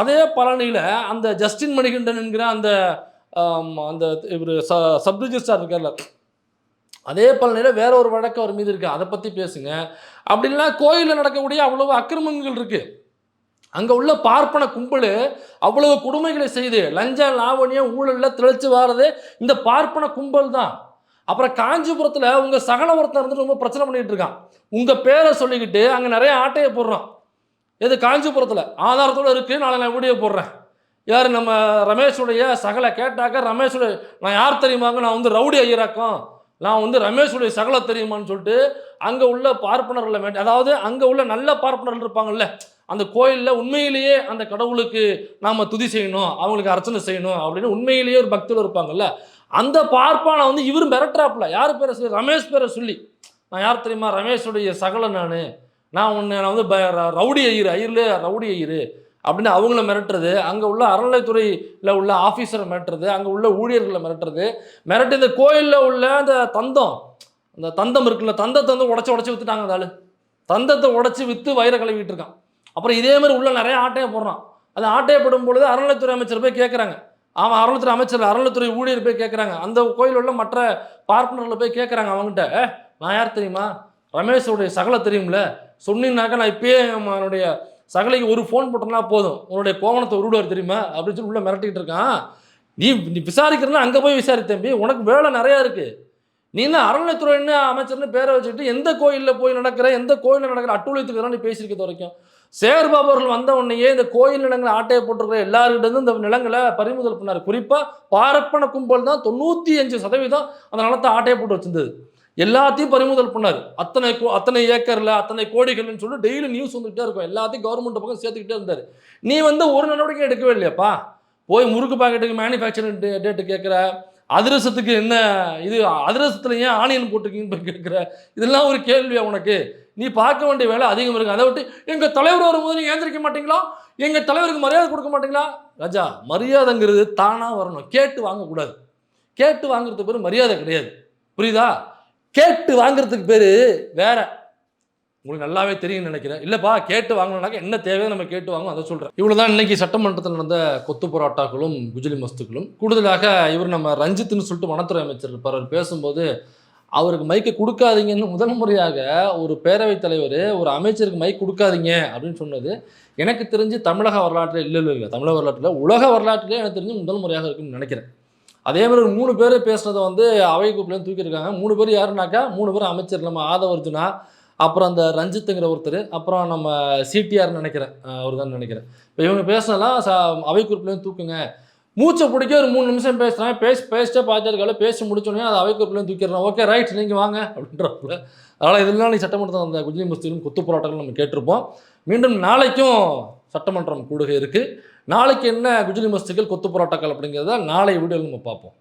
Speaker 1: அதே பழனியில் அந்த ஜஸ்டின் மணிகண்டன் என்கிற அந்த இவர் சப் ரிஜிஸ்ட்ரார் இருக்கார்ல, அதே பழனியில் வேற ஒரு வழக்கு அவர் மீது இருக்குது, அதை பற்றி பேசுங்க. அப்படின்னா கோயிலில் நடக்கக்கூடிய அவ்வளவு அக்கிரமங்கள் இருக்குது, அங்கே உள்ள பார்ப்பன கும்பல் அவ்வளவு கொடுமைகளை செய்து லஞ்சம் லாவணியம் ஊழலில் திளைச்சு வாரது இந்த பார்ப்பன கும்பல் தான். அப்புறம் காஞ்சிபுரத்தில் உங்கள் சகலவரத்தை இருந்து ரொம்ப பிரச்சனை பண்ணிகிட்டு இருக்கான். உங்கள் பேரை சொல்லிக்கிட்டு அங்கே நிறைய ஆட்டையை போடுறான். எது காஞ்சிபுரத்தில் ஆதாரத்தோடு இருக்குது, நாளை நான் வீடியோ போடுறேன். யார் நம்ம ரமேஷுடைய சகலை கேட்டாக்க, ரமேஷுடைய நான் யார் தெரியுமாங்க, நான் வந்து ரவுடி ஐயராக்கம், நான் வந்து ரமேஷுடைய சகலை தெரியுமான்னு சொல்லிட்டு அங்கே உள்ள பார்ப்பனர்கள், அதாவது அங்கே உள்ள நல்ல பார்ப்பனர்கள் இருப்பாங்கல்ல, அந்த கோயிலில் உண்மையிலேயே அந்த கடவுளுக்கு நாம் துதி செய்யணும், அவங்களுக்கு அர்ச்சனை செய்யணும் அப்படின்னு உண்மையிலேயே ஒரு பக்தியில் இருப்பாங்கல்ல, அந்த பார்ப்பானை வந்து இவர் மிரட்டுறாப்புல. யார் பேரை சொல்லி? ரமேஷ் பேரை சொல்லி, நான் யார் தெரியுமா, ரமேஷுடைய சகலை, நான் வந்து ரவுடி ஐயர், ஐயர்லேயே ரவுடி ஐயர் அப்படின்னு அவங்கள மிரட்டுறது, அங்கே உள்ள அறநிலைத்துறையில் உள்ள ஆஃபீஸரை மிரட்டுறது, அங்கே உள்ள ஊழியர்களை மிரட்டுறது, மிரட்டி இந்த கோயிலில் உள்ள அந்த தந்தம் இருக்குல்ல, தந்தத்தை வந்து உடச்சி விற்றுட்டாங்க. அந்த ஆள் தந்தத்தை உடச்சி விற்று வயிறை கழுவிட்டு இருக்கான். அப்புறம் இதே மாதிரி உள்ள நிறைய ஆட்டையை போடுறான். அது ஆட்டையை போடும் பொழுது அறநிலைத்துறை அமைச்சர் போய் கேட்குறாங்க. அவன் அறநிலைத்துறை அமைச்சர், அறநிலைத்துறை ஊழியர் போய் கேட்குறாங்க. அந்த கோயில் உள்ள மற்ற பார்ப்பனர்களை போய் கேட்குறாங்க அவங்ககிட்ட, நான் யார் தெரியுமா, ரமேஷோடைய சகலை தெரியும்ல, சொன்னீங்கன்னாக்கா நான் இப்பயே அவனுடைய சகலைக்கு ஒரு ஃபோன் போட்டோம்னா போதும், உன்னுடைய கோவணத்தை உருவார் தெரியுமா அப்படின்னு சொல்லி உள்ள மிரட்டிக்கிட்டு இருக்கான். நீ விசாரிக்கிறன்னா அங்கே போய் விசாரி தம்பி, உனக்கு வேலை நிறையா இருக்குது. நீ என்ன அறநிலைத்துறைன்னு அமைச்சர்னு பேரை வச்சுக்கிட்டு எந்த கோயிலில் போய் நடக்கிற, எந்த கோயிலில் நடக்கிற அட்டூழியத்துக்கு நீ பேசியிருக்கிறது வரைக்கும். சேகர்பாபு அவர்கள் வந்த உடனேயே இந்த கோயில் நிலங்களை ஆட்டையை போட்டிருக்கிற எல்லாருக்கிட்ட இந்த நிலங்களை பறிமுதல் பண்ணார். குறிப்பாக பார்ப்பன கும்பல் தான் 95% அந்த நிலத்தை ஆட்டையை போட்டு வச்சிருந்தது. எல்லாத்தையும் பறிமுதல் பண்ணார். அத்தனை ஏக்கரில் அத்தனை கோடிகள்னு சொல்லி டெய்லி நியூஸ் வந்துகிட்டே இருக்கும். எல்லாத்தையும் கவர்மெண்ட் பக்கம் சேர்த்துக்கிட்டே இருந்தார். நீ வந்து ஒரு நடவடிக்கை எடுக்கவே இல்லையாப்பா. போய் முறுக்கு பாக்கெட்டுக்கு மேனுஃபேக்சரிங் டேட்டு கேட்குற, அதிரசத்துக்கு என்ன இது, அதிரசத்தில் ஏன் ஆனியன் போட்டிருக்கீங்கன்னு கேட்குற, இதெல்லாம் ஒரு கேள்வியா உனக்கு? நீ பார்க்க வேண்டிய வேலை அதிகம் இருக்குது. அதை விட்டு எங்கள் தலைவர் வரும்போது நீங்கள் ஏந்திரிக்க மாட்டீங்களா, எங்கள் தலைவருக்கு மரியாதை கொடுக்க மாட்டீங்களா? ராஜா, மரியாதைங்கிறது தானாக வரணும், கேட்டு வாங்கக்கூடாது. கேட்டு வாங்குறதுக்கு பேர் மரியாதை கிடையாது, புரியுதா? கேட்டு வாங்குறதுக்கு பேர் வேற. உங்களுக்கு நல்லாவே தெரியும்னு நினைக்கிறேன். இல்லைப்பா, கேட்டு வாங்கணும்னாக்க என்ன தேவையோ நம்ம கேட்டு வாங்கணும், அதை சொல்கிறேன். இவ்வளோதான் இன்னைக்கு சட்டமன்றத்தில் நடந்த கொத்து போராட்டாக்களும் குஜிலி மஸ்துக்களும். கூடுதலாக இவர் நம்ம ரஞ்சித்னு சொல்லிட்டு வனத்துறை அமைச்சர் இருப்பார். அவர் பேசும்போது அவருக்கு மைக்கை கொடுக்காதீங்கன்னு முதல் முறையாக ஒரு பேரவைத் தலைவர் ஒரு அமைச்சருக்கு மைக் கொடுக்காதீங்க அப்படின்னு சொன்னது எனக்கு தெரிஞ்சு தமிழக வரலாற்றில் இல்லை தமிழக வரலாற்றில் உலக வரலாற்றிலே எனக்கு தெரிஞ்சு முதல் முறையாக இருக்குன்னு நினைக்கிறேன். அதே மாதிரி ஒரு 3 பேர் பேசுனதை வந்து அவை குரூப்லேருந்து தூக்கியிருக்காங்க. 3 பேர் யாருனாக்கா 3 பேர் அமைச்சர். நம்ம ஆதவர்ஜுனா, அப்புறம் அந்த ரஞ்சித்துங்கிற ஒருத்தர், அப்புறம் நம்ம சிடிஆர்னு நினைக்கிறேன், அவர் தான் நினைக்கிறேன். இப்போ இவங்க பேசினலாம் அவை குறிப்பிலேருந்து தூக்குங்க. மூச்சை பிடிக்க ஒரு 3 நிமிஷம் பேசுகிறாங்க. பேசிட்டே பார்த்துருக்கால, பேசி முடிச்சோடனே அதை அவை குறிப்பிலேருந்து தூக்கிடுறோம். ஓகே ரைட், நீங்கள் வாங்க அப்படின்றப்பல. அதனால் இதெல்லாம் நீ சட்டமன்றத்தில் அந்த குஜிலி மஸ்திலும் கொத்து போராட்டங்கள் நம்ம கேட்டிருப்போம். மீண்டும் நாளைக்கும் சட்டமன்றம் கூடுகை இருக்குது. நாளைக்கு என்ன குஜிலி மஸ்திகள் கொத்து போராட்டங்கள் அப்படிங்கிறத நாளை வீடியோவில் நம்ம பார்ப்போம்.